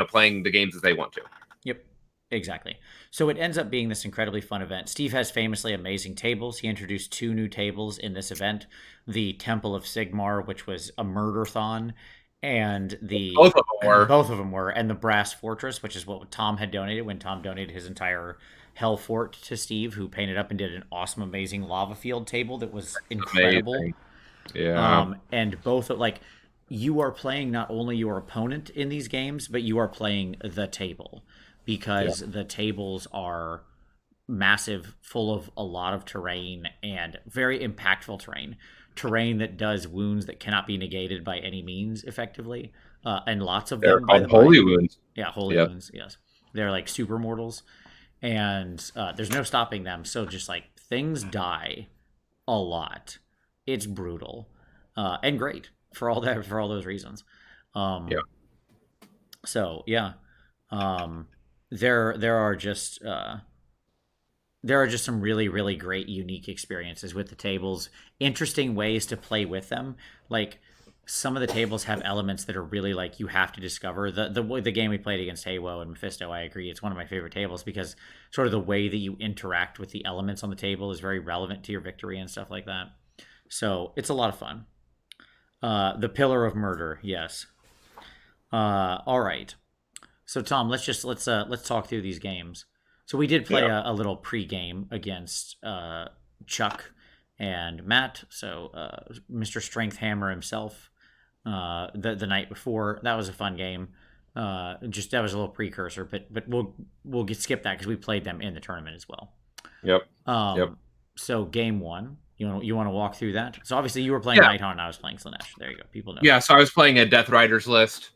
playing the games as they want to. Yep. Exactly. So it ends up being this incredibly fun event. Steve has famously amazing tables. He introduced 2 new tables in this event. The Temple of Sigmar, which was a murder-thon, and both of them were. And the Brass Fortress, which is what Tom had donated when Tom donated his entire Hell Fort to Steve, who painted up and did an awesome, amazing lava field table that was incredible. Amazing. Yeah. And both you are playing not only your opponent in these games, but you are playing the table, because the tables are massive, full of a lot of terrain and very impactful terrain that does wounds that cannot be negated by any means effectively, and lots of them. They're called holy wounds. Yeah, holy wounds. Yes, they're like super mortals, and there's no stopping them. So just like things die a lot. It's brutal and great for all those reasons. So yeah. There are just some really, really great unique experiences with the tables, interesting ways to play with them. Like some of the tables have elements that are really like you have to discover. The game we played against Haywo and Mephisto, I agree, it's one of my favorite tables because sort of the way that you interact with the elements on the table is very relevant to your victory and stuff like that. So it's a lot of fun. The Pillar of Murder, yes. All right. So Tom, let's talk through these games. So we did play a little pre-game against Chuck and Matt. So Mr. Strength Hammer himself, the night before. That was a fun game. That was a little precursor, but we'll skip that because we played them in the tournament as well. Yep. So game 1, you want to walk through that? So obviously you were playing Nighthawk and I was playing Slanesh. There you go. People know. Yeah. So I was playing a Death Riders list.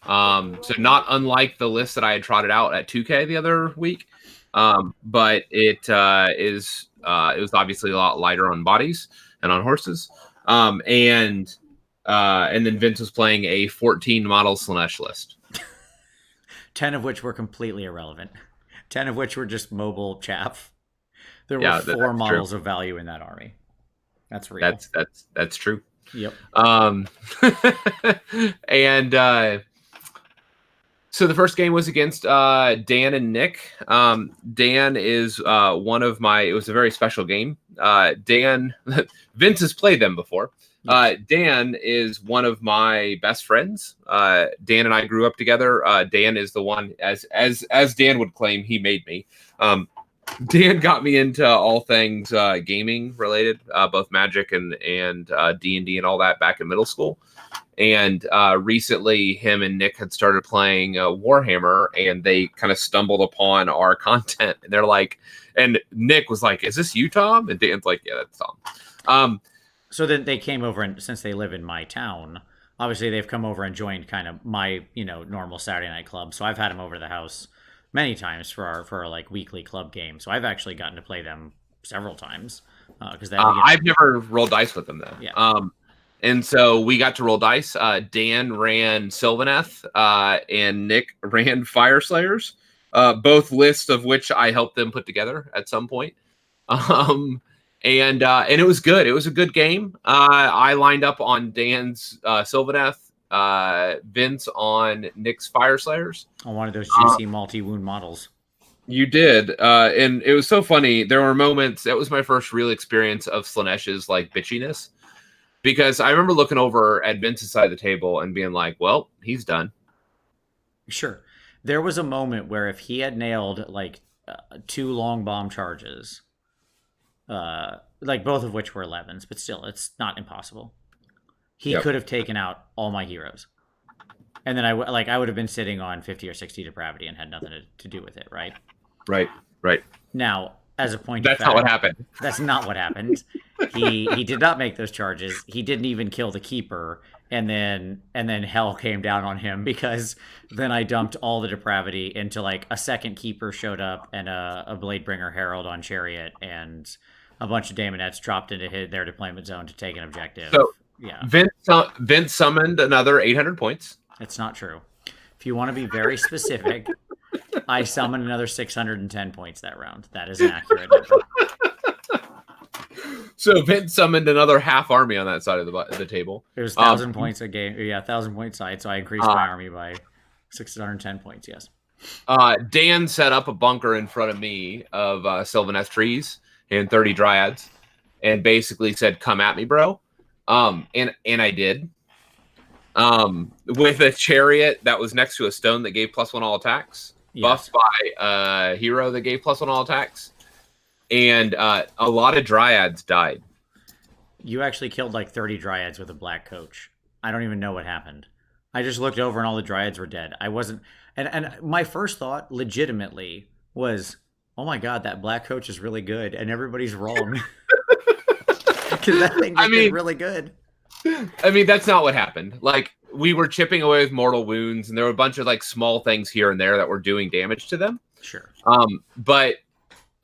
So not unlike the list that I had trotted out at 2K the other week, but it was obviously a lot lighter on bodies and on horses, and then Vince was playing a 14 model Slanesh list, 10 of which were completely irrelevant, 10 of which were just mobile chaff. There were 4 models of value in that army. That's real. That's true. Yep. And so the first game was against Dan and Nick. Dan is one of my. It was a very special game. Dan, Vince has played them before. Dan is one of my best friends. Dan and I grew up together. Dan is the one, as Dan would claim, he made me. Dan got me into all things gaming related, both Magic and D&D and all that back in middle school. And recently, him and Nick had started playing Warhammer, and they kind of stumbled upon our content. And they're like, and Nick was like, "Is this you, Tom?" And Dan's like, "Yeah, that's Tom." So then they came over, and since they live in my town, obviously they've come over and joined kind of my normal Saturday night club. So I've had them over to the house many times for our like weekly club game. So I've actually gotten to play them several times because I've never rolled dice with them though. Yeah. And so we got to roll dice. Dan ran Sylvaneth, and Nick ran Fire Slayers, both lists of which I helped them put together at some point. And it was good. It was a good game. I lined up on Dan's Sylvaneth, Vince on Nick's Fire Slayers. On one of those juicy multi-wound models. You did. And it was so funny. There were moments, that was my first real experience of Slanesh's like bitchiness. Because I remember looking over at Vince's side of the table and being like, well, he's done. Sure. There was a moment where if he had nailed like 2 long bomb charges, like both of which were 11s, but still, it's not impossible. He could have taken out all my heroes. And then I would have been sitting on 50 or 60 depravity and had nothing to do with it, right? Right. Now, as a point That's of fact, not what happened. That's not what happened. He did not make those charges. He didn't even kill the keeper, and then hell came down on him because then I dumped all the depravity into like a second keeper showed up and a Bladebringer Herald on Chariot and a bunch of Daemonettes dropped into their deployment zone to take an objective. So yeah, Vince summoned another 800 points. It's not true. If you want to be very specific, I summoned another 610 points that round. That is an accurate number. So Vince summoned another half army on that side of the table. It was 1,000 points a game. Yeah, 1,000 point side. So I increased my army by 610 points. Yes. Dan set up a bunker in front of me of Sylvaneth trees and 30 dryads, and basically said, "Come at me, bro." And I did. With a chariot that was next to a stone that gave +1 all attacks, buffed by a hero that gave +1 all attacks, and a lot of dryads died. You actually killed like 30 dryads with a black coach. I don't even know what happened. I just looked over and all the dryads were dead. I wasn't, and my first thought, legitimately, was, "Oh my god, that black coach is really good," and everybody's wrong because that thing did really good. I mean, that's not what happened. Like, we were chipping away with mortal wounds, and there were a bunch of like small things here and there that were doing damage to them. Sure. But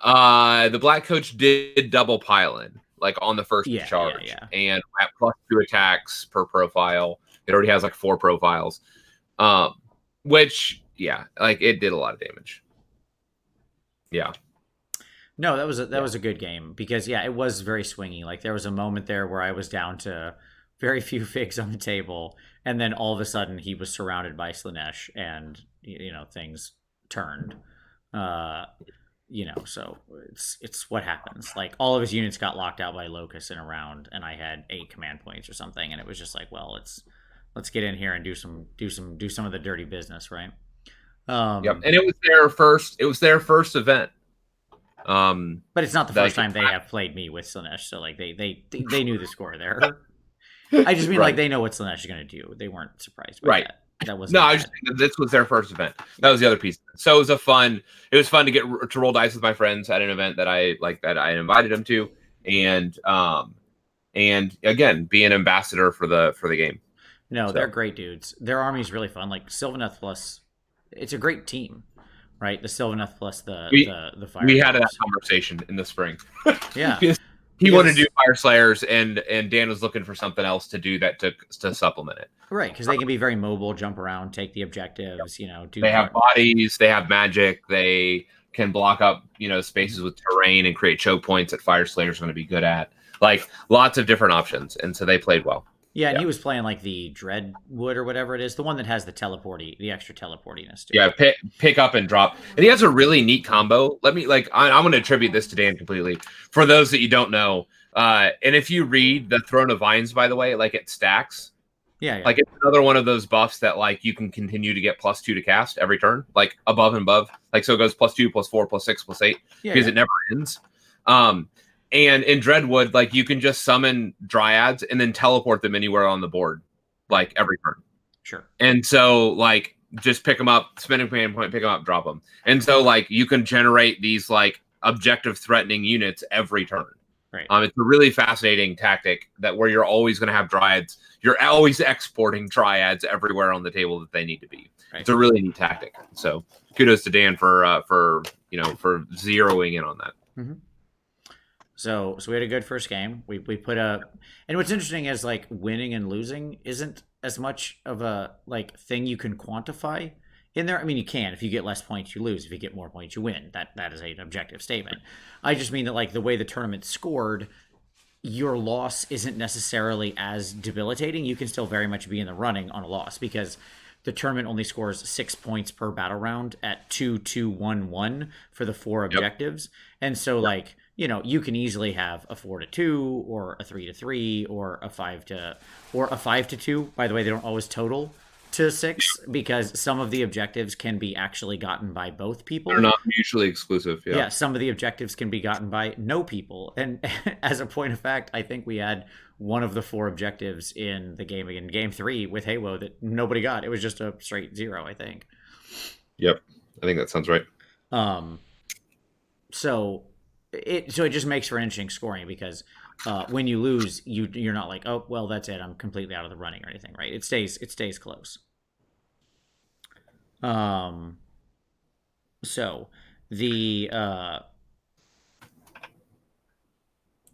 the black coach did double pile in, like on the first charge, and at +2 attacks per profile. It already has like 4 profiles, which like it did a lot of damage. Yeah. No, that was a good game because it was very swingy. Like there was a moment there where I was down to very few figs on the table, and then all of a sudden he was surrounded by Slanesh, and things turned. So it's what happens. Like all of his units got locked out by Locust in a round, and I had 8 command points or something, and it was just like, well, let's get in here and do some of the dirty business, right? And it was their first event. But it's not the first time they have played me with Slanesh, so like they knew the score there. I just mean like they know what Slanesh is going to do. They weren't surprised by that. That was I just think that this was their first event. That was the other piece. So it was fun to get to roll dice with my friends at an event that I invited them to, and again be an ambassador for the game. No, they're great dudes. Their army's really fun. Like Sylvaneth plus, it's a great team, right? The Sylvaneth plus the fire. We had that conversation in the spring. Yeah. He wanted to do Fire Slayers, and Dan was looking for something else to do that to supplement it. Right, because they can be very mobile, jump around, take the objectives. They have bodies, they have magic, they can block up spaces with terrain and create choke points that Fire Slayers are going to be good at. Like lots of different options, and so they played well. Yeah, and he was playing like the Dreadwood or whatever it is, the one that has the extra teleportiness to it. Yeah, pick up and drop. And he has a really neat combo. I'm going to attribute this to Dan completely. For those that you don't know, and if you read the Throne of Vines, by the way, like it stacks. Yeah. Like it's another one of those buffs that like you can continue to get +2 to cast every turn, like above and above. Like so it goes +2, +4, +6, +8 because it never ends. And in Dreadwood, like you can just summon dryads and then teleport them anywhere on the board. like every turn. Sure. And so like just pick them up, spend a command point, pick them up, drop them. And so like you can generate these like objective threatening units every turn. Right. It's a really fascinating tactic that where you're always going to have dryads. You're always exporting dryads everywhere on the table that they need to be. Right. It's a really neat tactic. So kudos to Dan for zeroing in on that. Mm-hmm. So we had a good first game. We put a, and what's interesting is like winning and losing isn't as much of a like thing you can quantify in there. I mean, you can. If you get less points, you lose. If you get more points, you win. That is an objective statement. I just mean that like the way the tournament scored, your loss isn't necessarily as debilitating. You can still very much be in the running on a loss because the tournament only scores 6 points per battle round at 2-2-1-1 for the 4 objectives. And so like, you know, you can easily have a 4-2 or a 3-3 or a 5-2. By the way, they don't always total to 6 because some of the objectives can be actually gotten by both people. They're not mutually exclusive. Yeah, some of the objectives can be gotten by no people. And as a point of fact, I think we had one of the 4 objectives in the game in game 3 with Halo that nobody got. It was just a straight 0, I think. Yep, I think that sounds right. So it just makes for an interesting scoring because when you lose, you're not like, oh well, that's it, I'm completely out of the running or anything, right? It stays close. So that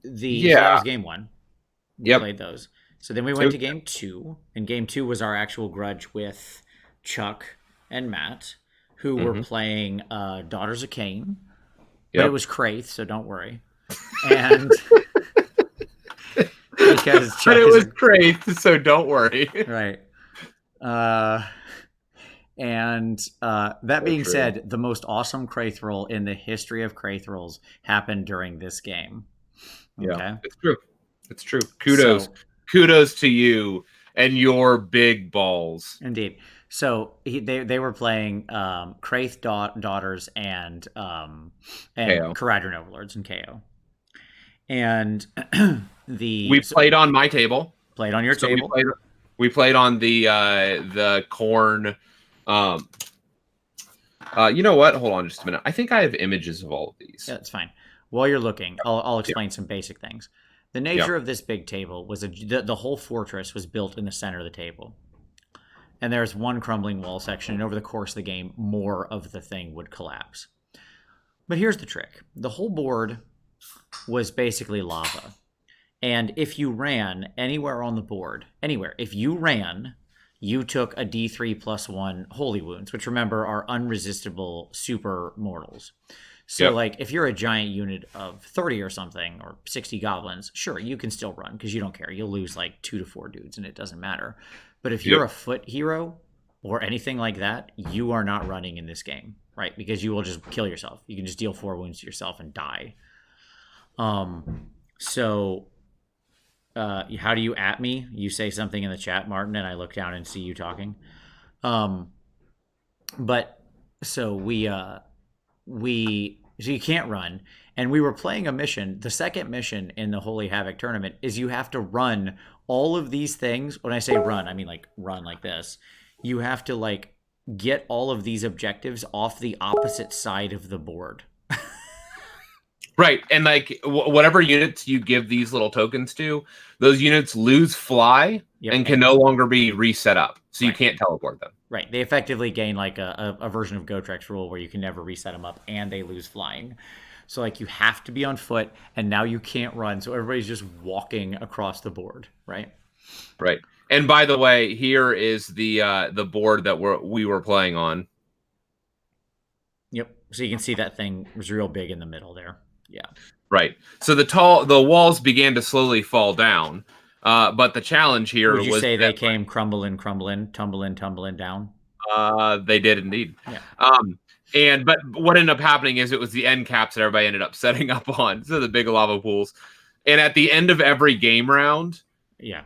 was game 1. We played those. So then we went to game 2, and game 2 was our actual grudge with Chuck and Matt, who were playing Daughters of Cain. But it was Kraith, so don't worry. And because Chuck was Kraith, so don't worry. Right. That being said, the most awesome Kraith roll in the history of Kraith rolls happened during this game. Okay? Yeah, it's true. Kudos to you and your big balls. Indeed. So they were playing Kraith Daughters and Caradron Overlords and KO. And we played on my table. Played on your table. We played on the corn. You know what? Hold on just a minute. I think I have images of all of these. Yeah, that's fine. While you're looking, I'll explain some basic things. The nature of this big table was the whole fortress was built in the center of the table. And there's one crumbling wall section, and over the course of the game, more of the thing would collapse. But here's the trick. The whole board was basically lava. And if you ran anywhere on the board, if you ran, you took a D3 plus 1 holy wounds, which remember are unresistible super mortals. So like if you're a giant unit of 30 or something, or 60 goblins, sure, you can still run because you don't care. You'll lose like 2 to 4 dudes and it doesn't matter. But if you're a foot hero or anything like that, you are not running in this game, right? Because you will just kill yourself. You can just deal 4 wounds to yourself and die. So how do you at me? You say something in the chat, Martin, and I look down and see you talking. But so so you can't run. And we were playing a mission. The second mission in the Holy Havoc tournament is you have to run all of these things. When I say run, I mean like run like this. You have to like get all of these objectives off the opposite side of the board. Right. And like whatever units you give these little tokens to, those units lose fly and can no longer be reset up. So you can't teleport them. Right. They effectively gain like a version of Gotrek's rule where you can never reset them up and they lose flying. So like you have to be on foot and now you can't run. So everybody's just walking across the board. Right. Right. And by the way, here is the board that we were playing on. Yep. So you can see that thing was real big in the middle there. Yeah. Right. So the walls began to slowly fall down. But the challenge here was... Would you say they came tumbling down? They did indeed. Yeah. But what ended up happening is it was the end caps that everybody ended up setting up on. So the big lava pools. And at the end of every game round,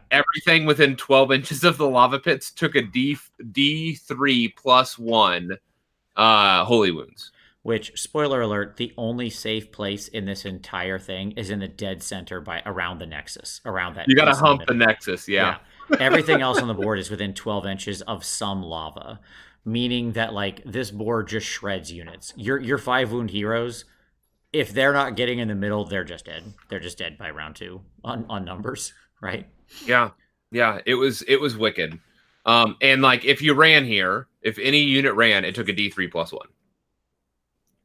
everything within 12 inches of the lava pits took a D3 plus 1 holy wounds. Which, spoiler alert, the only safe place in this entire thing is in the dead center around the nexus, around that. You got to hump the nexus, Everything else on the board is within 12 inches of some lava, meaning that like this board just shreds units. Your 5 wound heroes, if they're not getting in the middle, they're just dead. They're just dead by round 2 on numbers, right? Yeah, yeah, it was wicked. And like if you ran here, if any unit ran, it took a D3+1.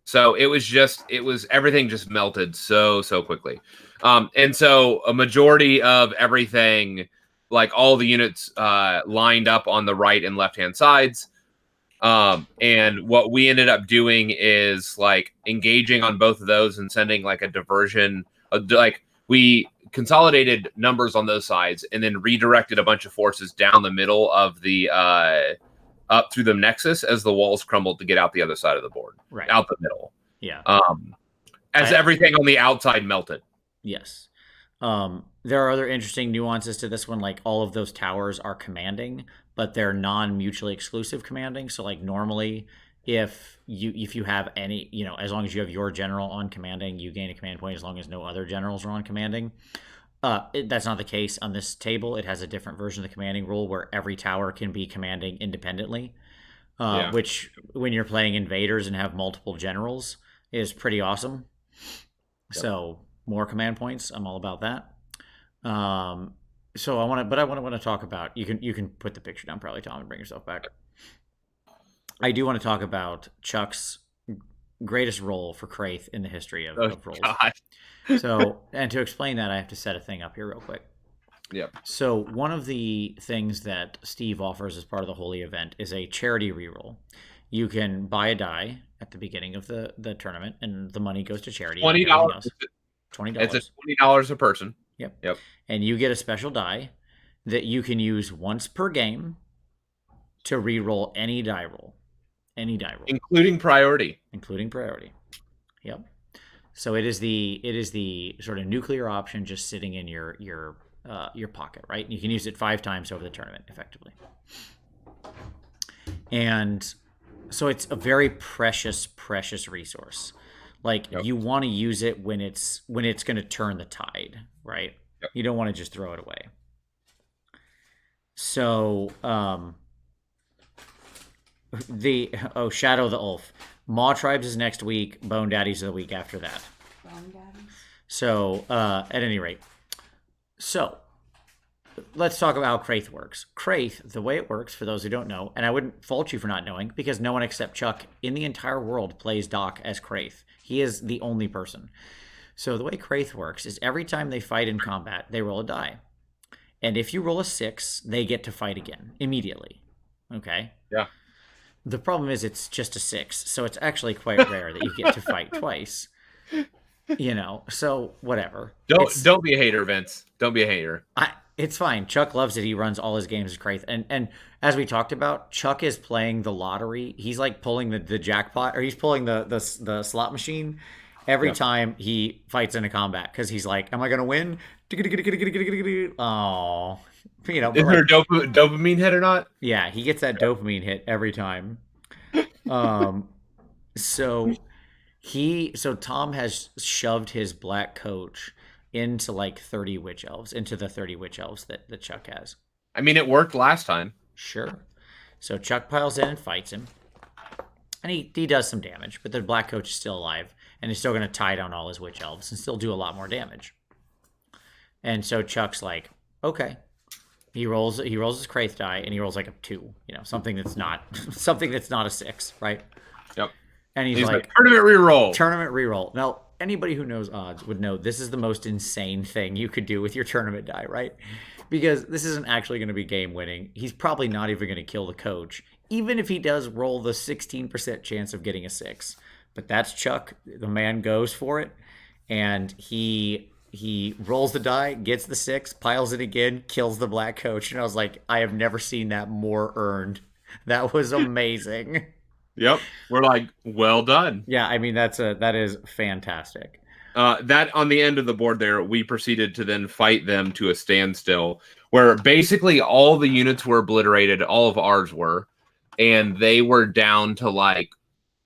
So it was everything just melted so quickly. And so a majority of everything, like all the units lined up on the right and left hand sides. And what we ended up doing is like engaging on both of those and sending like a diversion. Like we consolidated numbers on those sides and then redirected a bunch of forces down the middle of the up through the nexus as the walls crumbled to get out the other side of the board, Right. out the middle. Yeah. As everything on the outside melted. Yes. There are other interesting nuances to this one. Like all of those towers are commanding, but they're non-mutually exclusive commanding. So like normally, if you have any, as long as you have your general on commanding, you gain a command point as long as no other generals are on commanding. That's not the case on this table. It has a different version of the commanding rule where every tower can be commanding independently, which when you're playing invaders and have multiple generals is pretty awesome. Yep. So more command points. I'm all about that. So I want to talk about, you can put the picture down probably, Tom, and bring yourself back. I do want to talk about Chuck's greatest role for Kraith in the history of roles. God. So, and to explain that, I have to set a thing up here real quick. Yep. So one of the things that Steve offers as part of the Holy event is a charity reroll. You can buy a die at the beginning of the tournament, and the money goes to charity. $20. $20. It's a $20 a person. Yep. And you get a special die that you can use once per game to re-roll any die roll. Including priority. Yep. So it is the sort of nuclear option just sitting in your pocket, right? You can use it 5 times over the tournament effectively. And so it's a very precious resource. Like you want to use it when it's going to turn the tide, right? Yep. You don't want to just throw it away. So Shadow the Ulf. Maw Tribes is next week. Bone Daddies are the week after that. Bone Daddies. So at any rate, so let's talk about how Kraith works. Kraith, the way it works, for those who don't know, and I wouldn't fault you for not knowing, because no one except Chuck in the entire world plays Doc as Kraith. He is the only person. So the way Kraith works is every time they fight in combat, they roll a die. And if you roll a 6, they get to fight again immediately. Okay? Yeah. The problem is it's just a 6, so it's actually quite rare that you get to fight twice. So whatever. Don't be a hater, Vince. Don't be a hater. It's fine. Chuck loves it. He runs all his games as Kraith. And as we talked about, Chuck is playing the lottery. He's like pulling the jackpot, or he's pulling the slot machine every time he fights in a combat, because he's like, am I going to win? Oh, is there a dopamine hit or not? Yeah, he gets that dopamine hit every time. So Tom has shoved his black coach into like 30 witch elves, into the 30 witch elves that Chuck has. I mean, it worked last time. Sure. So Chuck piles in and fights him, and he does some damage, but the black coach is still alive, and he's still going to tie down all his witch elves and still do a lot more damage. And so Chuck's like, okay. He rolls his Kraith die, and he rolls like a 2, something that's not a 6, right? Yep. And he's like, tournament reroll. Now, anybody who knows odds would know this is the most insane thing you could do with your tournament die, right? Because this isn't actually going to be game winning. He's probably not even going to kill the coach, even if he does roll the 16% chance of getting a 6. But that's Chuck. The man goes for it, and he rolls the die, gets the 6, piles it again, kills the black coach. And I was like, I have never seen that more earned. That was amazing. Yep. We're like, well done. Yeah, I mean, that is fantastic. That on the end of the board there, we proceeded to then fight them to a standstill, where basically all the units were obliterated, all of ours were, and they were down to like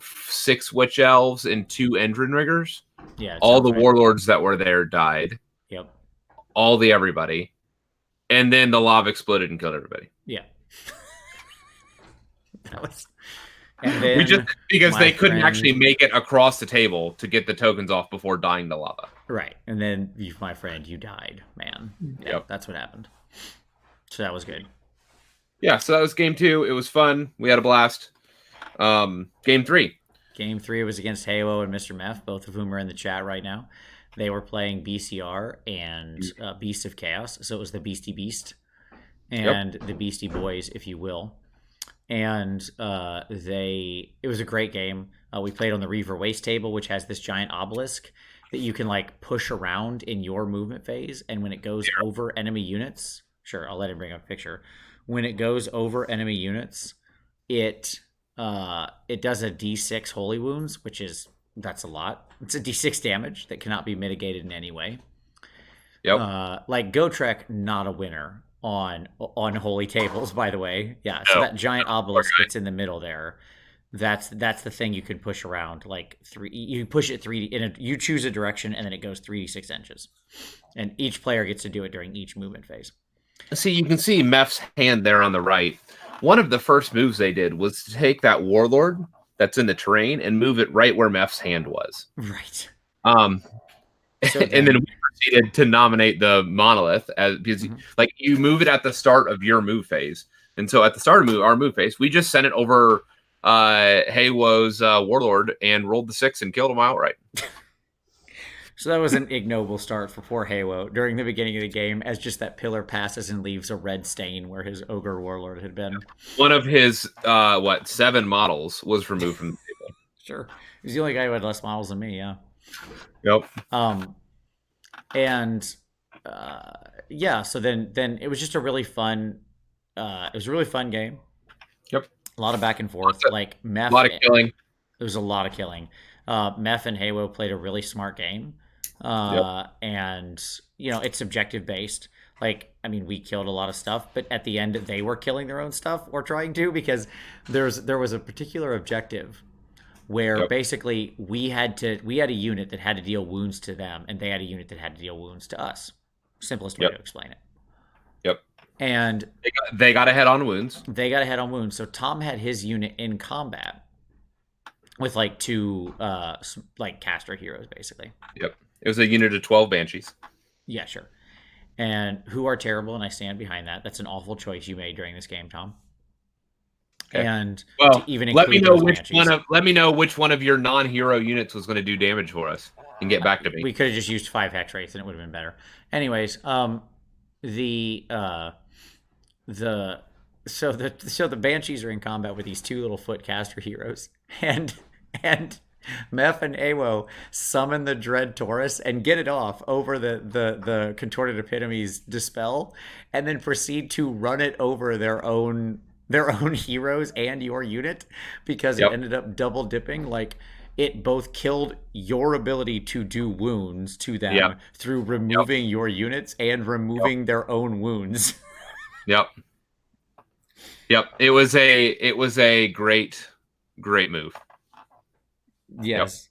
6 witch elves and 2 Endrinriggers. Yeah, all the warlords that were there died. Yep. Everybody. and then the lava exploded and killed everybody. Yeah. That was. And then We just because my they couldn't friend- actually make it across the table to get the tokens off before dying to lava. Right. And then my friend, you died, man. Yeah, Yep. that's what happened. So that was good. Yeah, so that was game 2. It was fun. We had a blast. Game 3. Game 3 was against Halo and Mr. Meth, both of whom are in the chat right now. They were playing BCR and Beast of Chaos. So it was the Beastie Beast and the Beastie Boys, if you will. And it was a great game. We played on the Reaver Waste table, which has this giant obelisk that you can like push around in your movement phase. And when it goes over enemy units, sure, I'll let him bring up a picture. When it goes over enemy units, it does a D6 holy wounds, that's a lot. It's a D6 damage that cannot be mitigated in any way. Yep. Like Gotrek, not a winner on holy tables, by the way. Yeah, so that giant obelisk that's in the middle there, that's the thing you can push around. Like you push it 3D you choose a direction and then it goes 3d6 inches, and each player gets to do it during each movement phase. See, you can see Meph's hand there on the right. One of the first moves they did was to take that warlord that's in the terrain and move it right where Meph's hand was. Right. So and then we proceeded to nominate the monolith because like you move it at the start of your move phase. And so at the start of our move phase, we just sent it over Haywo's warlord and rolled the 6 and killed him outright. So that was an ignoble start for poor Haywo during the beginning of the game, as just that pillar passes and leaves a red stain where his ogre warlord had been. One of his 7 models was removed from the table. Sure. He's the only guy who had less models than me, yeah. Yep. So then it was just a really fun game. Yep. A lot of back and forth. Like Meph, a lot of killing. There was a lot of killing. Meph and Haywo played a really smart game. And it's objective based. Like, I mean, we killed a lot of stuff, but at the end they were killing their own stuff or trying to, because there was a particular objective where basically we had a unit that had to deal wounds to them, and they had a unit that had to deal wounds to us. Simplest way to explain it. Yep. And they got ahead on wounds. They got ahead on wounds. So Tom had his unit in combat with like 2 like caster heroes, basically. Yep. It was a unit of 12 banshees. Yeah, sure. And who are terrible, and I stand behind that. That's an awful choice you made during this game, Tom. Okay. And even let me know which one of your non-hero units was going to do damage for us and get back to me. We could have just used 5 hex wraiths and it would have been better. Anyways, the banshees are in combat with these 2 little foot caster heroes, and Meph and Awo summon the Dread Taurus and get it off over the Contorted Epitome's Dispel, and then proceed to run it over their own heroes and your unit, because it ended up double dipping. Like, it both killed your ability to do wounds to them through removing your units and removing their own wounds. Yep. It was a great move. Yes.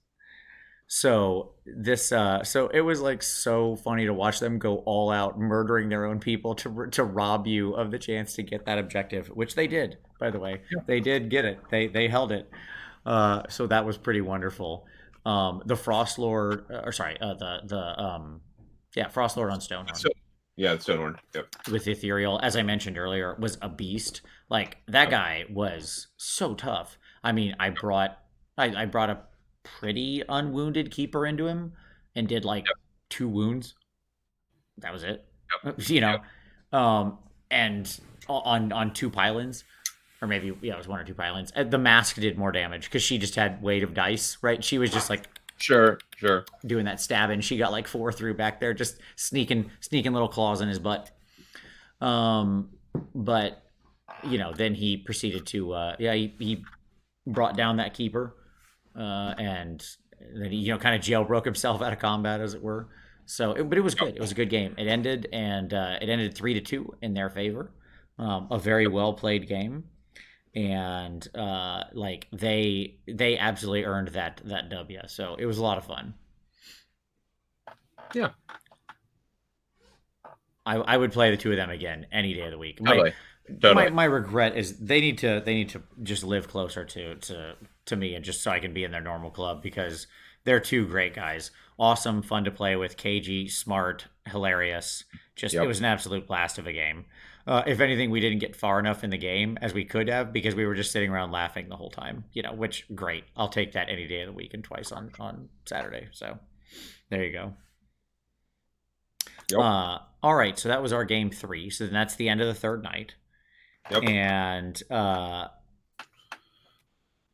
So it was like so funny to watch them go all out, murdering their own people to rob you of the chance to get that objective, which they did, by the way. They did get it. They held it. So that was pretty wonderful. The Frost Lord, Frost Lord on Stonehorn. Stonehorn. Yep. With Ethereal, as I mentioned earlier, was a beast. Like, that guy was so tough. I mean, I brought a pretty unwounded keeper into him and did like 2 wounds. That was it. And on 2 pylons, or maybe it was 1 or 2 pylons. The mask did more damage because she just had weight of dice, right? She was just like sure doing that stab, and she got like 4 through back there, just sneaking little claws in his butt. But then he proceeded to he brought down that keeper. And then he, kind of jailbroke himself out of combat, as it were. But it was good. It was a good game. It ended 3-2 in their favor. A very well played game, and they absolutely earned that W. So it was a lot of fun. Yeah. I would play the two of them again any day of the week. My Totally. my Totally. my regret is they need to just live closer to me, and just so I can be in their normal club, because they're two great guys. Awesome, fun to play with, cagey, smart, hilarious. Just it Yep. was an absolute blast of a game. If anything, we didn't get far enough in the game as we could have, because we were just sitting around laughing the whole time. Which great. I'll take that any day of the week and twice on Saturday. So there you go. Yep. All right, so that was our game three. So then that's the end of the third night. Yep. And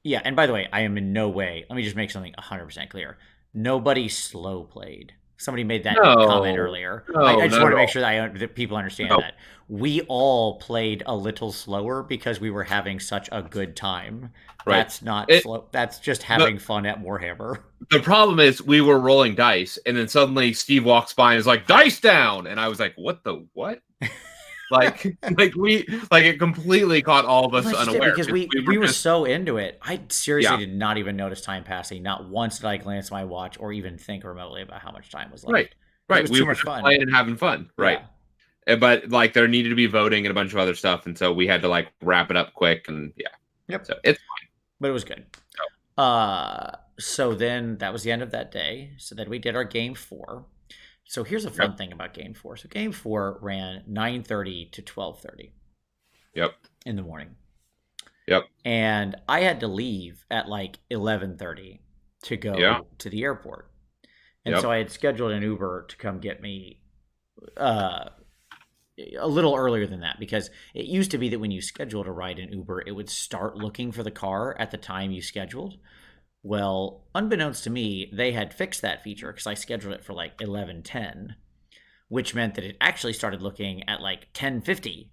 yeah, and by the way, I am in no way, let me just make something 100% clear. Nobody slow played. Somebody made that comment No. earlier. No, I just not want at to make all. sure that people understand No. that. We all played a little slower because we were having such a good time. Right. That's not It slow. That's just the having fun at Warhammer. the problem is we were rolling dice, and then suddenly Steve walks by and is like, "Dice down," and I was like, "What the what?" Like it completely caught all of Well, us that's just it, unaware because because we we we were were just so into it. I seriously yeah. did not even notice time passing. Not once did I glance at my watch or even think remotely about how much time was Right. left, because it Right. was We too were much just fun. playing and having fun. Right. Yeah. But like there needed to be voting and a bunch of other stuff, and so we had to like wrap it up quick and yeah. Yep. So it's But it was good. So then that was the end of that day. So then we did our game four. So here's a yep. fun thing about game four. So game four ran 9:30 to 12:30 Yep. in the morning. Yep. And I had to leave at like 11:30 to Yeah. go to the airport. And Yep. so I had scheduled an Uber to come get me uh, a little earlier than that, because it used to be that when you scheduled a ride in Uber, it would start looking for the car at the time you scheduled. Well, unbeknownst to me, they had fixed that feature because I scheduled it for like 11:10, which meant that it actually started looking at like 10:50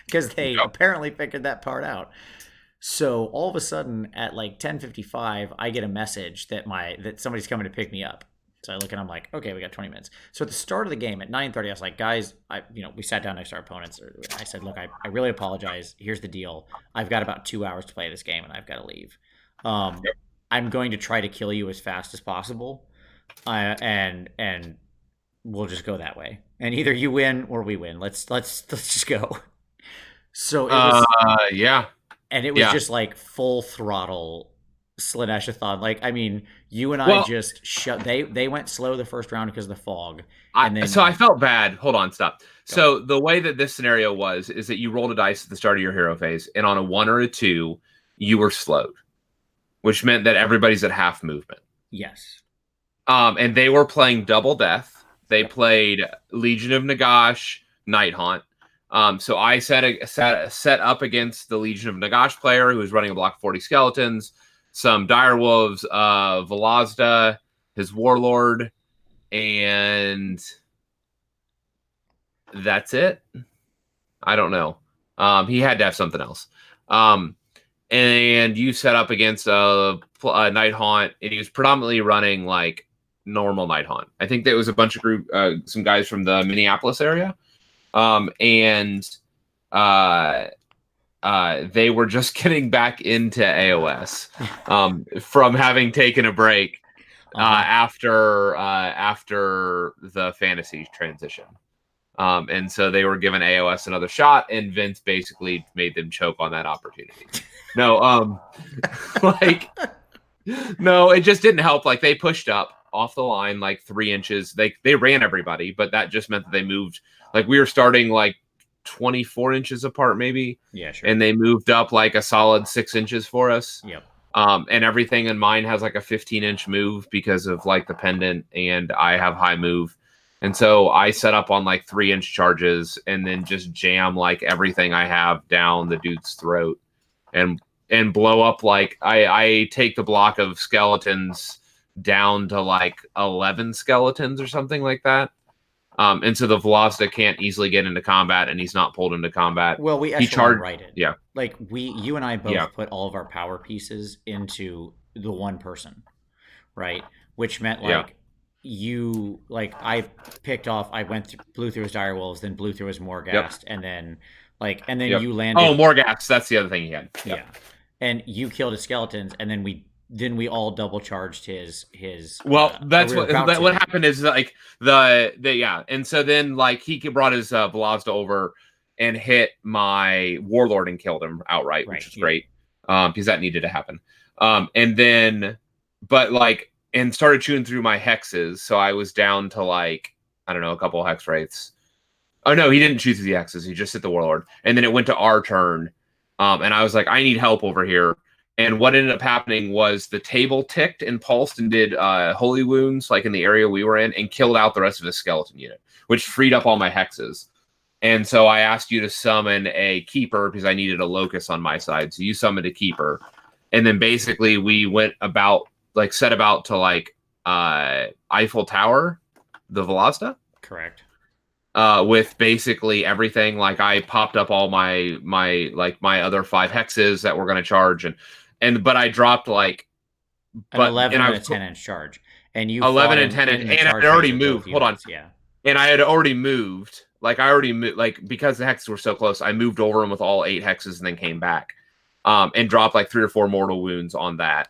because they Yep. apparently figured that part out. So all of a sudden at like 10:55, I get a message that somebody's coming to pick me up. So I look and I'm like, okay, we got 20 minutes. So at the start of the game at 9:30, I was like, guys, we sat down next to our opponents. I said, look, I really apologize. Here's the deal. I've got about 2 hours to play this game and I've got to leave. Yep. I'm going to try to kill you as fast as possible, and we'll just go that way. And either you win or we win. Let's just go. So it was, Yeah. and it was Yeah. just like full throttle Slaneshathon. Like, I mean, you and I Well, just shut. They went slow the first round because of the fog, I and then so I felt bad. Hold on, stop. go. So the way that this scenario was is that you rolled a dice at the start of your hero phase, and on a 1 or a 2, you were slowed, which meant that everybody's at half movement. Yes. And they were playing Double Death. They Yep. played Legion of Nagash, Night Haunt. So I set up against the Legion of Nagash player who was running a block of 40 skeletons, some dire wolves, Velazda, his warlord, and that's it. I don't know. He had to have something else. And you set up against a Night Haunt, and he was predominantly running like normal Night Haunt. I think there was a bunch of some guys from the Minneapolis area, and they were just getting back into AOS from having taken a break after the fantasy transition. And so they were giving AOS another shot, and Vince basically made them choke on that opportunity. No, no, it just didn't help. Like they pushed up off the line like 3 inches. They ran everybody, but that just meant that they moved. Like we were starting like 24 inches apart, maybe. Yeah, sure. And they moved up like a solid 6 inches for us. Yep. And everything in mine has like a 15-inch move because of like the pendant, and I have high move. And so I set up on like 3-inch charges and then just jam like everything I have down the dude's throat and blow up. Like I take the block of skeletons down to like 11 skeletons or something like that. And so the Velocita can't easily get into combat, and he's not pulled into combat. Well, we He echelon charged. righted. Yeah. Like you and I both Yeah. put all of our power pieces into the one person, right? Which meant Yeah. like I picked off. I blew through his direwolves, then blew through his Morghast, and then Yep. you landed. Oh, Morghast. That's the other thing he had. Yep. Yeah, and you killed his skeletons, and then we then we all double charged his. Well, that's we were what about to. what happened is like the yeah, and so then like he brought his Velazda over and hit my warlord and killed him outright, which was great, because that needed to happen. And then, but like, and started chewing through my hexes, so I was down to like, I don't know, a couple of hex rates. Oh no, he didn't chew through the hexes; he just hit the warlord, and then it went to our turn, and I was like, I need help over here. And what ended up happening was the table ticked and pulsed and did holy wounds like in the area we were in and killed out the rest of his skeleton unit, which freed up all my hexes. And so I asked you to summon a keeper because I needed a locus on my side. So you summoned a keeper. And then basically we went about, like set about to like Eiffel Tower, the Velazda. Correct. With basically everything. Like I popped up all my other 5 hexes that were going to charge, but I dropped like an 11 and a 10-inch charge, and you 11 and 10 inch, and I had already moved. Hold on, yeah, and I had already moved. Like I already moved, like because the hexes were so close, I moved over them with all 8 hexes and then came back, and dropped like 3 or 4 mortal wounds on that.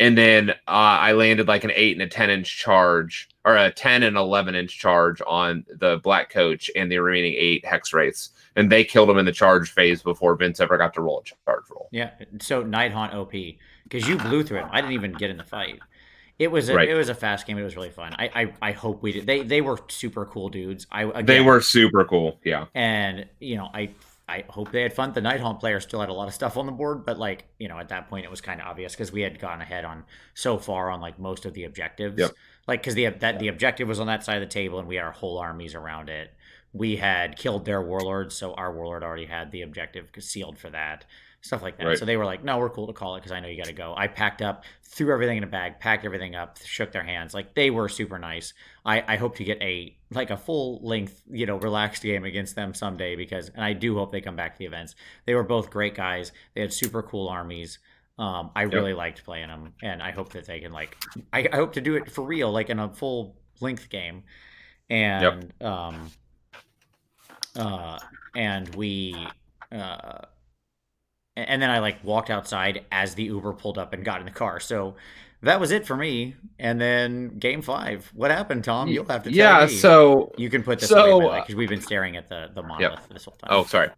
And then I landed like an 8 and a 10-inch charge, or a 10 and 11-inch charge on the Black Coach and the remaining 8 hex wraiths. And they killed him in the charge phase before Vince ever got to roll a charge roll. Yeah, so Nighthaunt OP, because you blew through him. I didn't even get in the fight. It was a fast game. It was really fun. I hope we did. They were super cool dudes. They were super cool. Yeah. And I hope they had fun. The Nighthaunt player still had a lot of stuff on the board, but like, at that point it was kind of obvious because we had gone ahead on so far on like most of the objectives. Yep. Like because the objective was on that side of the table and we had our whole armies around it. We had killed their warlords, so our warlord already had the objective sealed for that. Stuff like that. Right. So they were like, no, we're cool to call it because I know you got to go. I packed up, threw everything in a bag, packed everything up, shook their hands. Like they were super nice. I hope to get a full length, relaxed game against them someday and I do hope they come back to the events. They were both great guys. They had super cool armies. I really liked playing them, and I hope that they can I hope to do it for real, like in a full length game. And and we. And then I walked outside as the Uber pulled up and got in the car. So that was it for me. And then game 5. What happened, Tom? You'll have to tell me. So you can put this away because we've been staring at the monolith this whole time. Oh, sorry.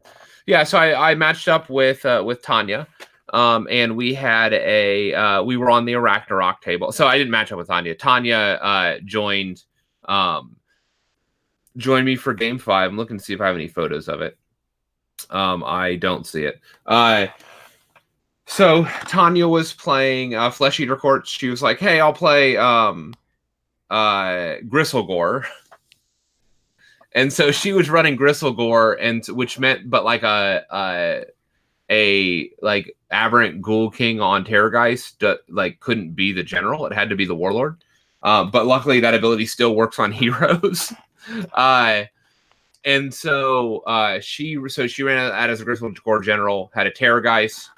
Yeah, so I matched up with Tanya. And we had we were on the Arachnarok table. So I didn't match up with Tanya. Tanya joined me for game 5. I'm looking to see if I have any photos of it. I don't see it. So Tanya was playing Flesh Eater Courts. She was like, "Hey, I'll play Gristlegore," and so she was running Gristlegore, and which meant, but like a Aberrant Ghoul King on Terrorgeist, couldn't be the general. It had to be the warlord. But luckily, that ability still works on heroes. And so she ran out as a Gristlegore general, had a Terrorgeist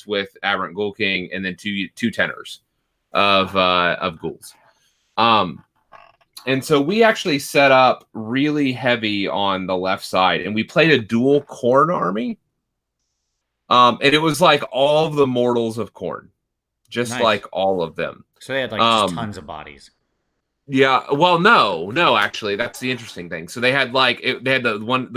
with Aberrant Ghoul King, and then two tenors of ghouls. And so we actually set up really heavy on the left side, and we played a dual Khorne army. And it was like all of the mortals of Khorne, just nice. Like all of them. So they had just tons of bodies. Yeah, well, no, actually, that's the interesting thing. So they had they had the one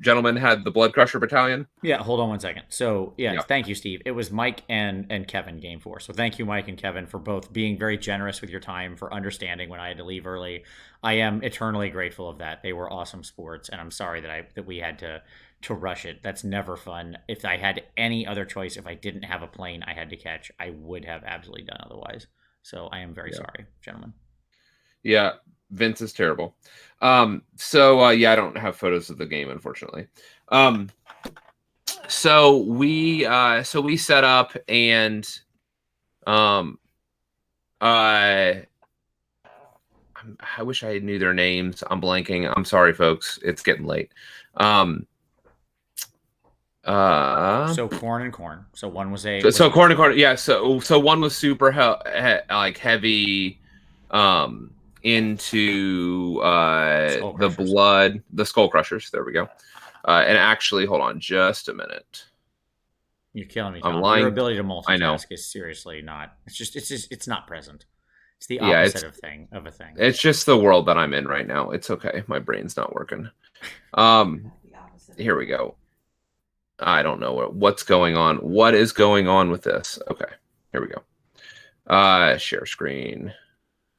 gentleman had the Blood Crusher Battalion. Yeah, hold on one second. So Thank you, Steve. It was Mike and Kevin game 4. So thank you, Mike and Kevin, for both being very generous with your time, for understanding when I had to leave early. I am eternally grateful of that. They were awesome sports, and I'm sorry that we had to rush it. That's never fun. If I had any other choice, if I didn't have a plane I had to catch, I would have absolutely done otherwise. So I am very sorry, gentlemen. Yeah, Vince is terrible. I don't have photos of the game, unfortunately. So we set up, and I wish I knew their names. I'm blanking. I'm sorry, folks. It's getting late. So Khorne and Khorne. So one was Khorne and Khorne. Yeah. So one was super heavy. Into the Skull Crushers. There we go. And actually, hold on just a minute. You're killing me, I'm Tom. Your lying. ability to I know. multitask is seriously not. It's not present. It's the Yeah, opposite of a thing. it's just the world that I'm in right now. It's okay. My brain's not working. Here we go. I don't know what's going on. What is going on with this? Okay, here we go. Share screen.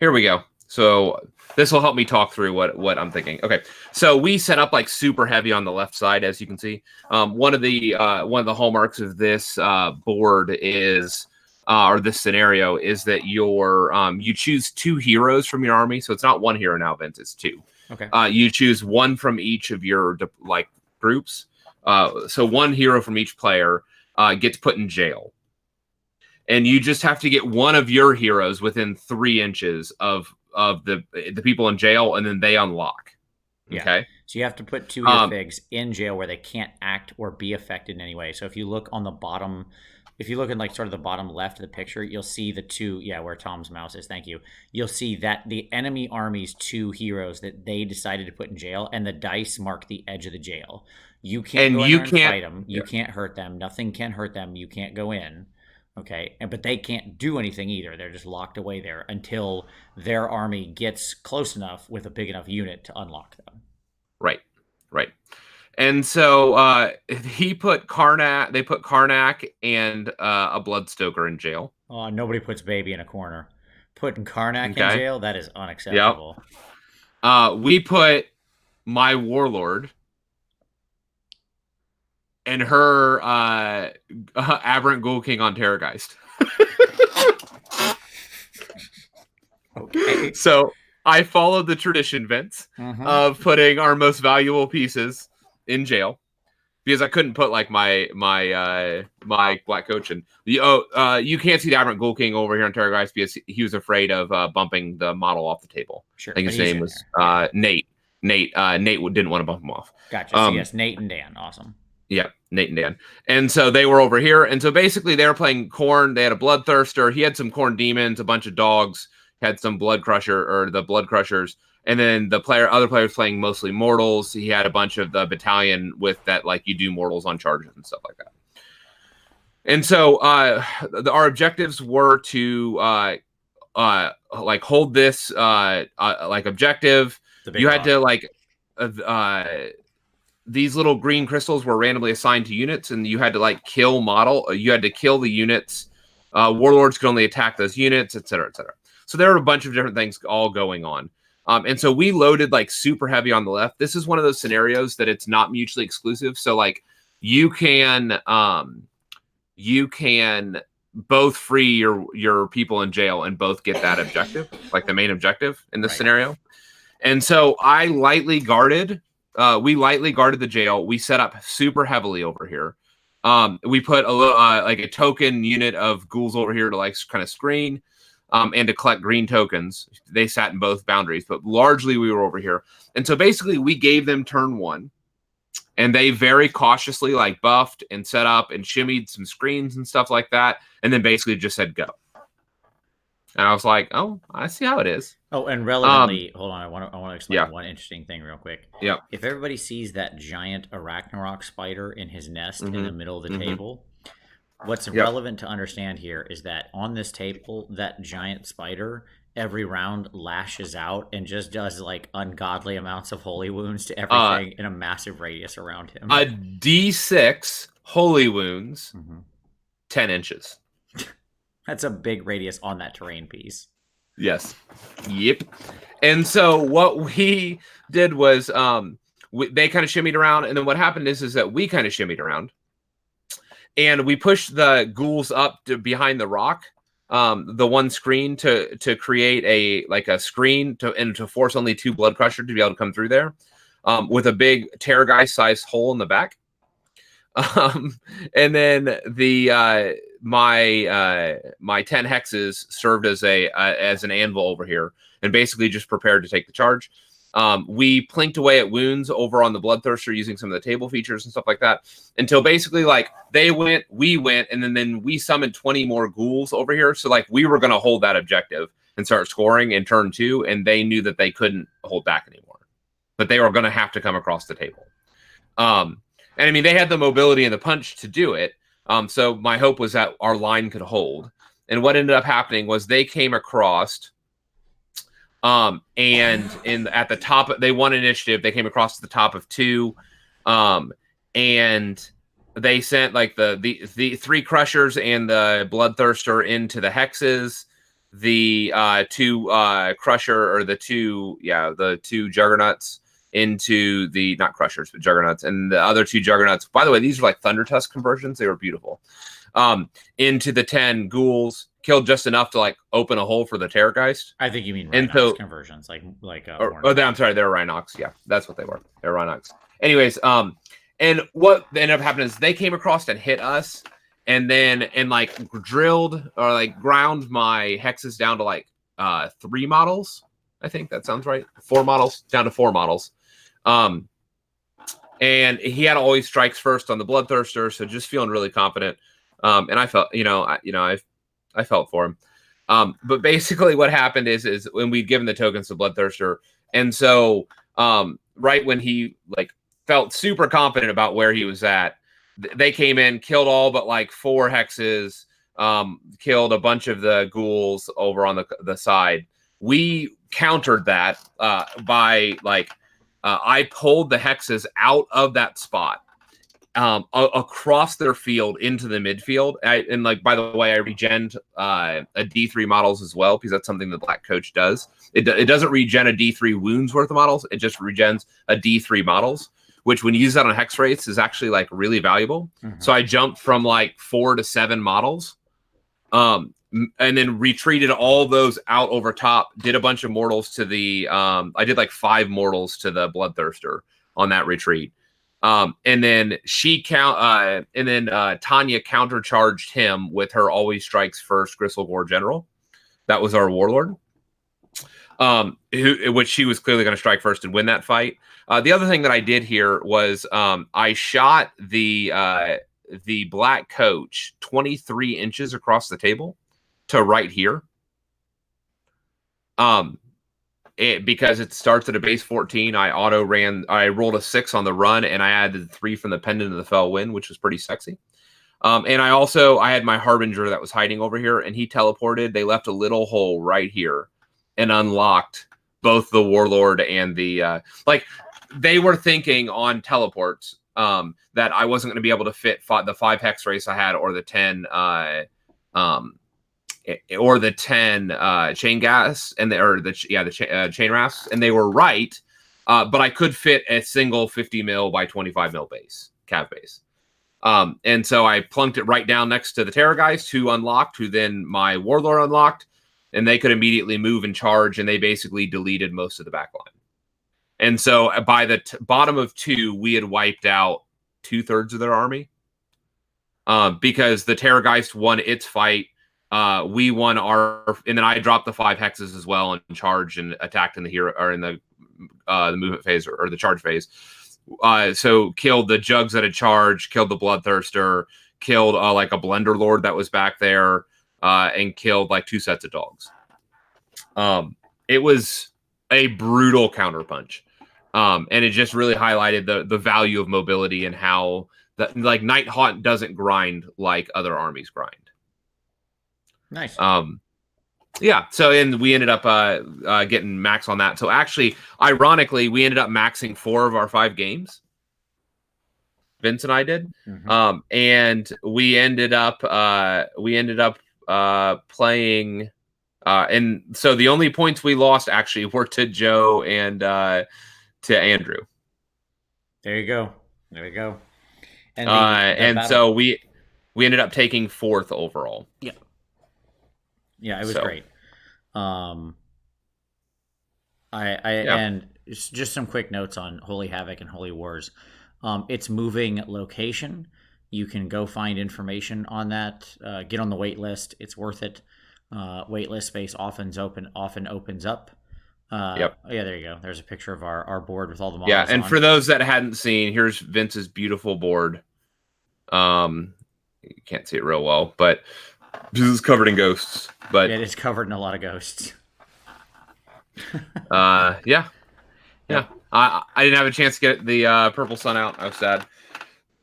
Here we go. So this will help me talk through what I'm thinking. Okay, so we set up like super heavy on the left side, as you can see. One of the hallmarks of this board is, or this scenario is that you choose 2 heroes from your army. So it's not 1 hero now, Vince. It's 2. Okay. You choose 1 from each of your groups. So 1 hero from each player gets put in jail. And you just have to get 1 of your heroes within 3 inches of the people in jail, and then they unlock. Yeah. Okay. So you have to put 2 of your figs in jail where they can't act or be affected in any way. So if you look on the bottom, if you look in like sort of the bottom left of the picture, you'll see the 2, where Tom's mouse is. Thank you. You'll see that the enemy army's 2 heroes that they decided to put in jail, and the dice mark the edge of the jail. You can't go in there and fight them. You can't hurt them. Nothing can hurt them. You can't go in. Okay, but they can't do anything either. They're just locked away there until their army gets close enough with a big enough unit to unlock them. Right. And so they put Karnak and a Bloodstoker in jail. Oh, nobody puts baby in a corner. Putting Karnak in jail, that is unacceptable. Yep. We put my Warlord and her Aberrant Ghoul King on Terrorgeist. Okay. So I followed the tradition, Vince, of putting our most valuable pieces in jail because I couldn't put like my Black Coach in. You can't see the Aberrant Ghoul King over here on Terrorgeist because he was afraid of bumping the model off the table. Sure, I think his name was Nate. Nate didn't want to bump him off. Gotcha. So yes, Nate and Dan. Awesome. Yeah, Nate and Dan. And so they were over here. And so basically they were playing Khorne. They had a Bloodthirster. He had some Khorne demons, a bunch of dogs, had some Blood Crushers. And then other players playing mostly mortals. He had a bunch of the battalion with that, like you do mortals on charges and stuff like that. And so our objectives were to like hold this like objective. You had to like these little green crystals were randomly assigned to units, and you had to like kill the units. Warlords could only attack those units, etc., etc. So there were a bunch of different things all going on. And so we loaded like super heavy on the left. This is one of those scenarios that it's not mutually exclusive. So like you can both free your people in jail and both get that objective, like the main objective in this scenario. And so I lightly guarded. We lightly guarded the jail. We set up super heavily over here. We put like a token unit of ghouls over here to like kind of screen and to collect green tokens. They sat in both boundaries, but largely we were over here. And so basically we gave them turn 1, and they very cautiously like buffed and set up and shimmied some screens and stuff like that, and then basically just said go. And I was like, oh, I see how it is. Oh, and relevantly, hold on, I want to explain one interesting thing real quick. Yeah. If everybody sees that giant Arachnarok spider in his nest in the middle of the table, what's relevant to understand here is that on this table, that giant spider every round lashes out and just does like ungodly amounts of holy wounds to everything in a massive radius around him. A D6 holy wounds, 10 inches. That's a big radius on that terrain piece. Yes. Yep. And so what we did was they kind of shimmied around, and then what happened is that we kind of shimmied around, and we pushed the ghouls up to behind the rock, the one screen to create a screen to force only 2 Blood Crusher to be able to come through there, with a big Terrorgeist-sized hole in the back. And then my 10 hexes served as an anvil over here, and basically just prepared to take the charge. We plinked away at wounds over on the Bloodthirster using some of the table features and stuff like that, until basically like they went, we went, and then we summoned 20 more ghouls over here. So like we were going to hold that objective and start scoring in turn 2, and they knew that they couldn't hold back anymore, but they were going to have to come across the table. And I mean, they had the mobility and the punch to do it. So my hope was that our line could hold. And what ended up happening was they came across, and at the top, they won initiative. They came across to the top of 2, and they sent like the 3 crushers and the bloodthirster into the hexes. The 2 crusher or the 2 juggernauts into the not crushers but juggernauts, and the other 2 juggernauts. By the way, these are like thunder tusk conversions. They were beautiful. Into the 10 ghouls, killed just enough to like open a hole for the Terrorgeist. I think you mean Rhinox conversions, I'm sorry, they're Rhinox. Yeah, that's what they were. They're Rhinox. Anyways, and what ended up happening is they came across and hit us, and like drilled or like ground my hexes down to like 3 models. I think that sounds right. 4 models down to 4 models. And he had always strikes first on the bloodthirster, so just feeling really confident. And I felt, I felt for him. But basically, what happened is when we'd given the tokens to bloodthirster, and so right when he like felt super confident about where he was at, they came in, killed all but like 4 hexes, killed a bunch of the ghouls over on the side. We countered that by like I pulled the hexes out of that spot across their field into the midfield. And like, by the way, I regened a D3 models as well, because that's something the Black Coach does. It doesn't regen a D3 wounds worth of models. It just regens a D3 models, which when you use that on hex rates is actually like really valuable. Mm-hmm. So I jumped from like 4 to 7 models, and then retreated all those out over top, did a bunch of mortals to the, I did like 5 mortals to the bloodthirster on that retreat. And then Tanya countercharged him with her always strikes first Gristlegore General. That was our warlord, which she was clearly going to strike first and win that fight. The other thing that I did here was I shot the Black Coach 23 inches across the table to right here. Because it starts at a base 14, I rolled a 6 on the run, and I added 3 from the Pendant of the Fell Wind, which was pretty sexy. And I had my Harbinger that was hiding over here, and he teleported. They left a little hole right here and unlocked both the Warlord and the they were thinking on teleports that I wasn't going to be able to fit the 5 hex race I had, or the 10 chain gas and the chain rafts, and they were right. But I could fit a single 50 mil by 25 mil base, cav base. And so I plunked it right down next to the Terrorgeist, who then my Warlord unlocked, and they could immediately move and charge, and they basically deleted most of the backline. And so by the bottom of 2, we had wiped out 2/3 of their army, because the Terrorgeist won its fight. We won our, and then I dropped the 5 hexes as well and charged and attacked in the hero or in the movement phase or the charge phase. So killed the jugs that had charged, killed the bloodthirster, killed like a blender lord that was back there, and killed like 2 sets of dogs. It was a brutal counterpunch, and it just really highlighted the value of mobility and how like Night Haunt doesn't grind like other armies grind. Nice. Yeah. So, and we ended up getting max on that. So actually, ironically, we ended up maxing 4 of our 5 games. Vince and I did. Mm-hmm. And we ended up playing. And so the only points we lost actually were to Joe and to Andrew. There you go. And so we ended up taking 4th overall. Yeah. Yeah, it was great. And just some quick notes on Holy Havoc and Holy Wars. It's moving location. You can go find information on that. Get on the wait list. It's worth it. Waitlist space often opens up. Yep. Yeah, there you go. There's a picture of our board with all the models. Yeah, and for those that hadn't seen, here's Vince's beautiful board. You can't see it real well, but this is covered in ghosts. But it is covered in a lot of ghosts. Yeah. I didn't have a chance to get the Purple Sun out. I was sad.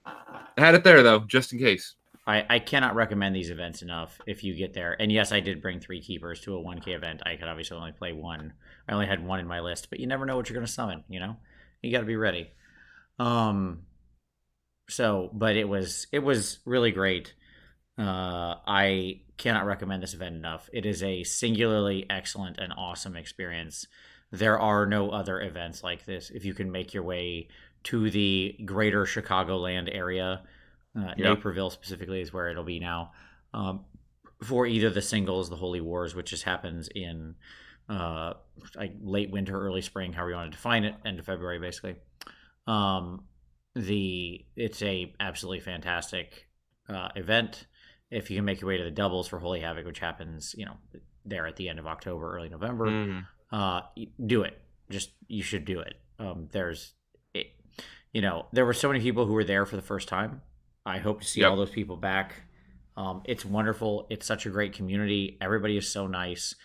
I had it there though, just in case. I cannot recommend these events enough if you get there. And yes, I did bring 3 keepers to a 1K event. I could obviously only play one. I only had one in my list, but you never know what you're going to summon, you know? You got to be ready. Um but it was really great. I cannot recommend this event enough. It is a singularly excellent and awesome experience. There are no other events like this. If you can make your way to the greater Chicagoland area, Yeah. Naperville specifically is where it'll be now, um, for either the singles, the Holy Wars, which just happens in uh, like late winter, early spring, however you want to define it, end of February, basically. Um, it's a absolutely fantastic event. If you can make your way to the doubles for Holy Havoc, which happens, there at the end of October, early November, Mhm. do it. Just you should do it. It, there were so many people who were there for the first time. I hope to see all Yep. those people back. It's wonderful. It's such a great community. Everybody is so nice.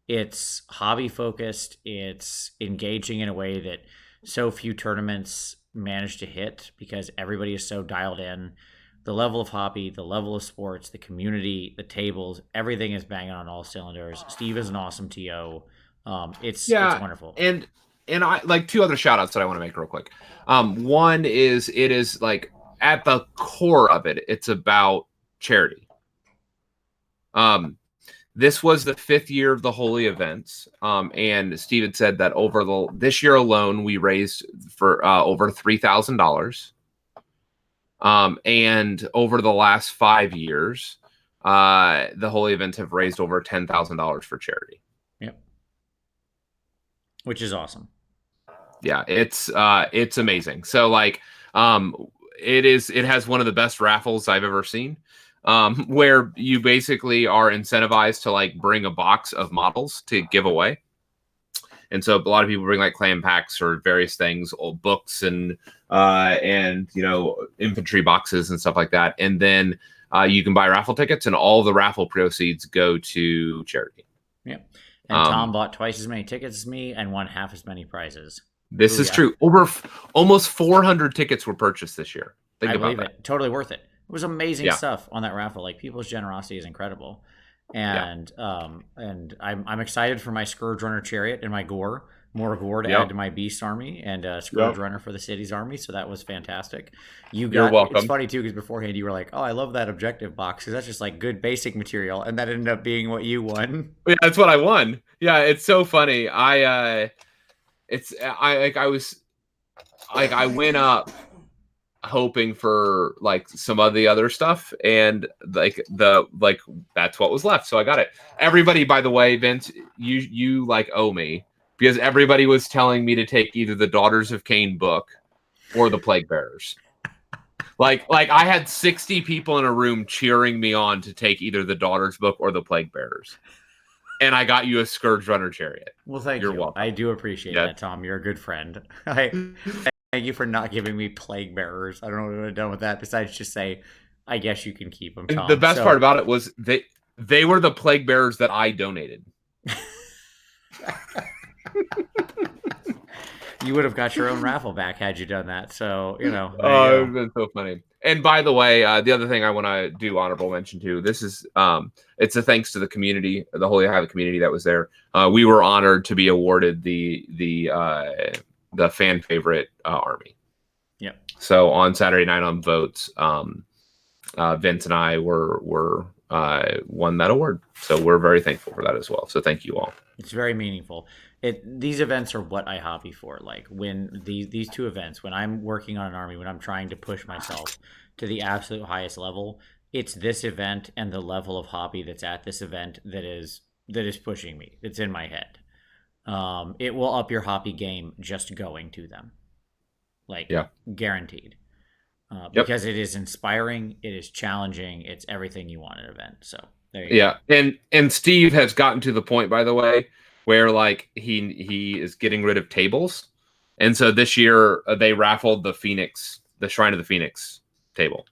It's hobby focused. It's engaging in a way that so few tournaments manage to hit because everybody is so dialed in. The level of hobby, the level of sports, the community, the tables, everything is banging on all cylinders. Steve is an awesome TO. It's Yeah, wonderful. and I like two other shout outs that I want to make real quick. One is it is like at the core of it, it's about charity. This was the 5th year of the Holy events. And Steven said that over this year alone, we raised for over $3,000. And over the last 5 years, the Holy events have raised over $10,000 for charity. Yep. Which is awesome. Yeah, it's amazing. So like, it has one of the best raffles I've ever seen. Where you basically are incentivized to like bring a box of models to give away. And so a lot of people bring like clan packs or various things, old books and infantry boxes and stuff like that. And then you can buy raffle tickets, and all the raffle proceeds go to charity. Yep. And Tom bought twice as many tickets as me and won half as many prizes. This is true. Almost 400 tickets were purchased this year. Think I about believe that. it. Totally worth it. It was amazing Yeah. stuff on that raffle. Like people's generosity is incredible, and I'm excited for my Scourge Runner chariot and my gore, more gore to Yep. add to my Beast army, and Scourge Runner for the city's army. So that was fantastic. You're welcome. It's funny too because beforehand you were like, "Oh, I love that objective box because that's just like good basic material," and that ended up being what you won. Yeah, that's what I won. Yeah, it's so funny. I went up hoping for like some of the other stuff, and that's what was left, so I got it. Everybody, by the way, Vince, you like owe me, because everybody was telling me to take either the Daughters of Cain book or the Plague Bearers. Like I had 60 people in a room cheering me on to take either the Daughters book or the Plague Bearers, and I got you a Scourge Runner chariot. Well, thank You're you. welcome. I do appreciate that, Tom. You're a good friend. Thank you for not giving me plague bearers. I don't know what I would have done with that besides just say, I guess you can keep them, Tom. The best part about it was they were the Plague Bearers that I donated. You would have got your own raffle back had you done that. So, Oh, it's been so funny. And by the way, the other thing I want to do honorable mention to, this is it's a thanks to the community, the Holy Havoc community that was there. We were honored to be awarded the fan favorite army. Yep. So on Saturday night on votes, Vince and I were won that award. So we're very thankful for that as well. So thank you all. It's very meaningful. These events are what I hobby for. Like when these two events, when I'm working on an army, when I'm trying to push myself to the absolute highest level, it's this event and the level of hobby that's at this event that is pushing me. It's in my head. It will up your hobby game just going to them. Guaranteed. Because it is inspiring, it is challenging, it's everything you want at an event. So there you go. And Steve has gotten to the point, by the way, where like he is getting rid of tables, and so this year they raffled the Shrine of the Phoenix table.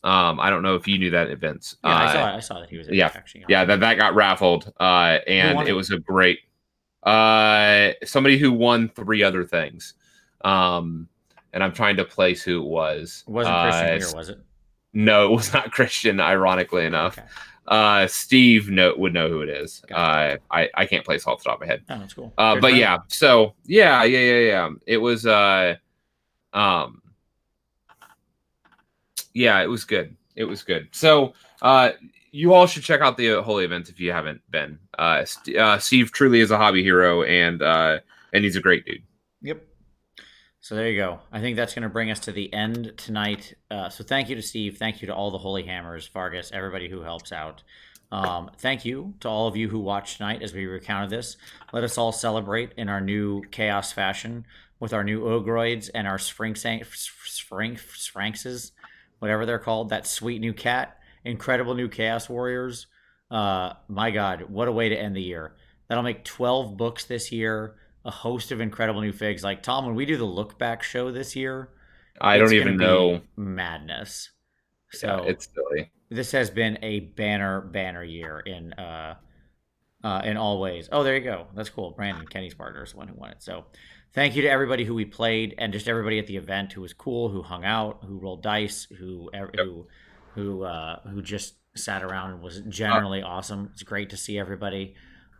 I don't know if you knew that, Vince. Yeah, I saw that he was actually. Yeah, that got raffled, and it was a great somebody who won 3 other things. And I'm trying to place who it was. It wasn't Christian Lear, was it? No, it was not Christian. Ironically enough, Okay. Steve would know who it is. Gotcha. I can't place off the top of my head. Oh, that's cool. Good for But him. yeah, so yeah. It was um yeah, it was good. It was good. So you all should check out the Holy events if you haven't been. Steve truly is a hobby hero, and he's a great dude. Yep. So there you go. I think that's going to bring us to the end tonight. So thank you to Steve. Thank you to all the Holy Hammers, Vargas, everybody who helps out. Thank you to all of you who watched tonight as we recounted this. Let us all celebrate in our new chaos fashion with our new Ogroids and our Sphinxes, whatever they're called, that sweet new cat, incredible new Chaos Warriors. My God, what a way to end the year. That'll make 12 books this year, a host of incredible new figs. Like, Tom, when we do the look back show this year, I it's don't going to even know. be madness. Yeah, So it's silly. this has been a banner year in all ways. Oh, there you go. That's cool. Brandon, Kenny's partner, is the one who won it. So thank you to everybody who we played and just everybody at the event who was cool, who hung out, who rolled dice, Yep. who just sat around and was generally awesome. It's great to see everybody.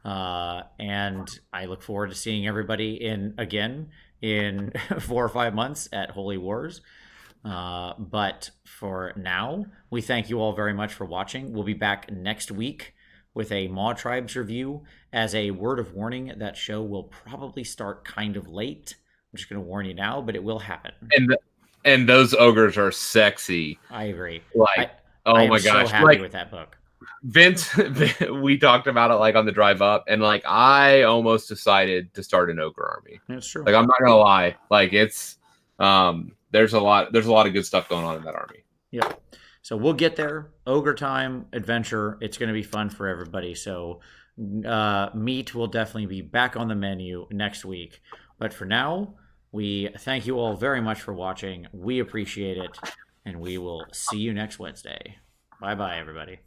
And I look forward to seeing everybody again in 4 or 5 months at Holy Wars. But for now, we thank you all very much for watching. We'll be back next week with a Maw Tribes review. As a word of warning, that show will probably start kind of late. I'm just going to warn you now, but it will happen. And those ogres are sexy. I agree. Like, I oh am my so gosh, happy like with that book. Vince, we talked about it like on the drive up, and like I almost decided to start an ogre army. That's true. Like I'm not gonna lie, like it's there's a lot of good stuff going on in that army. Yep. So we'll get there. Ogre time, adventure. It's going to be fun for everybody. So meat will definitely be back on the menu next week. But for now, we thank you all very much for watching. We appreciate it. And we will see you next Wednesday. Bye-bye, everybody.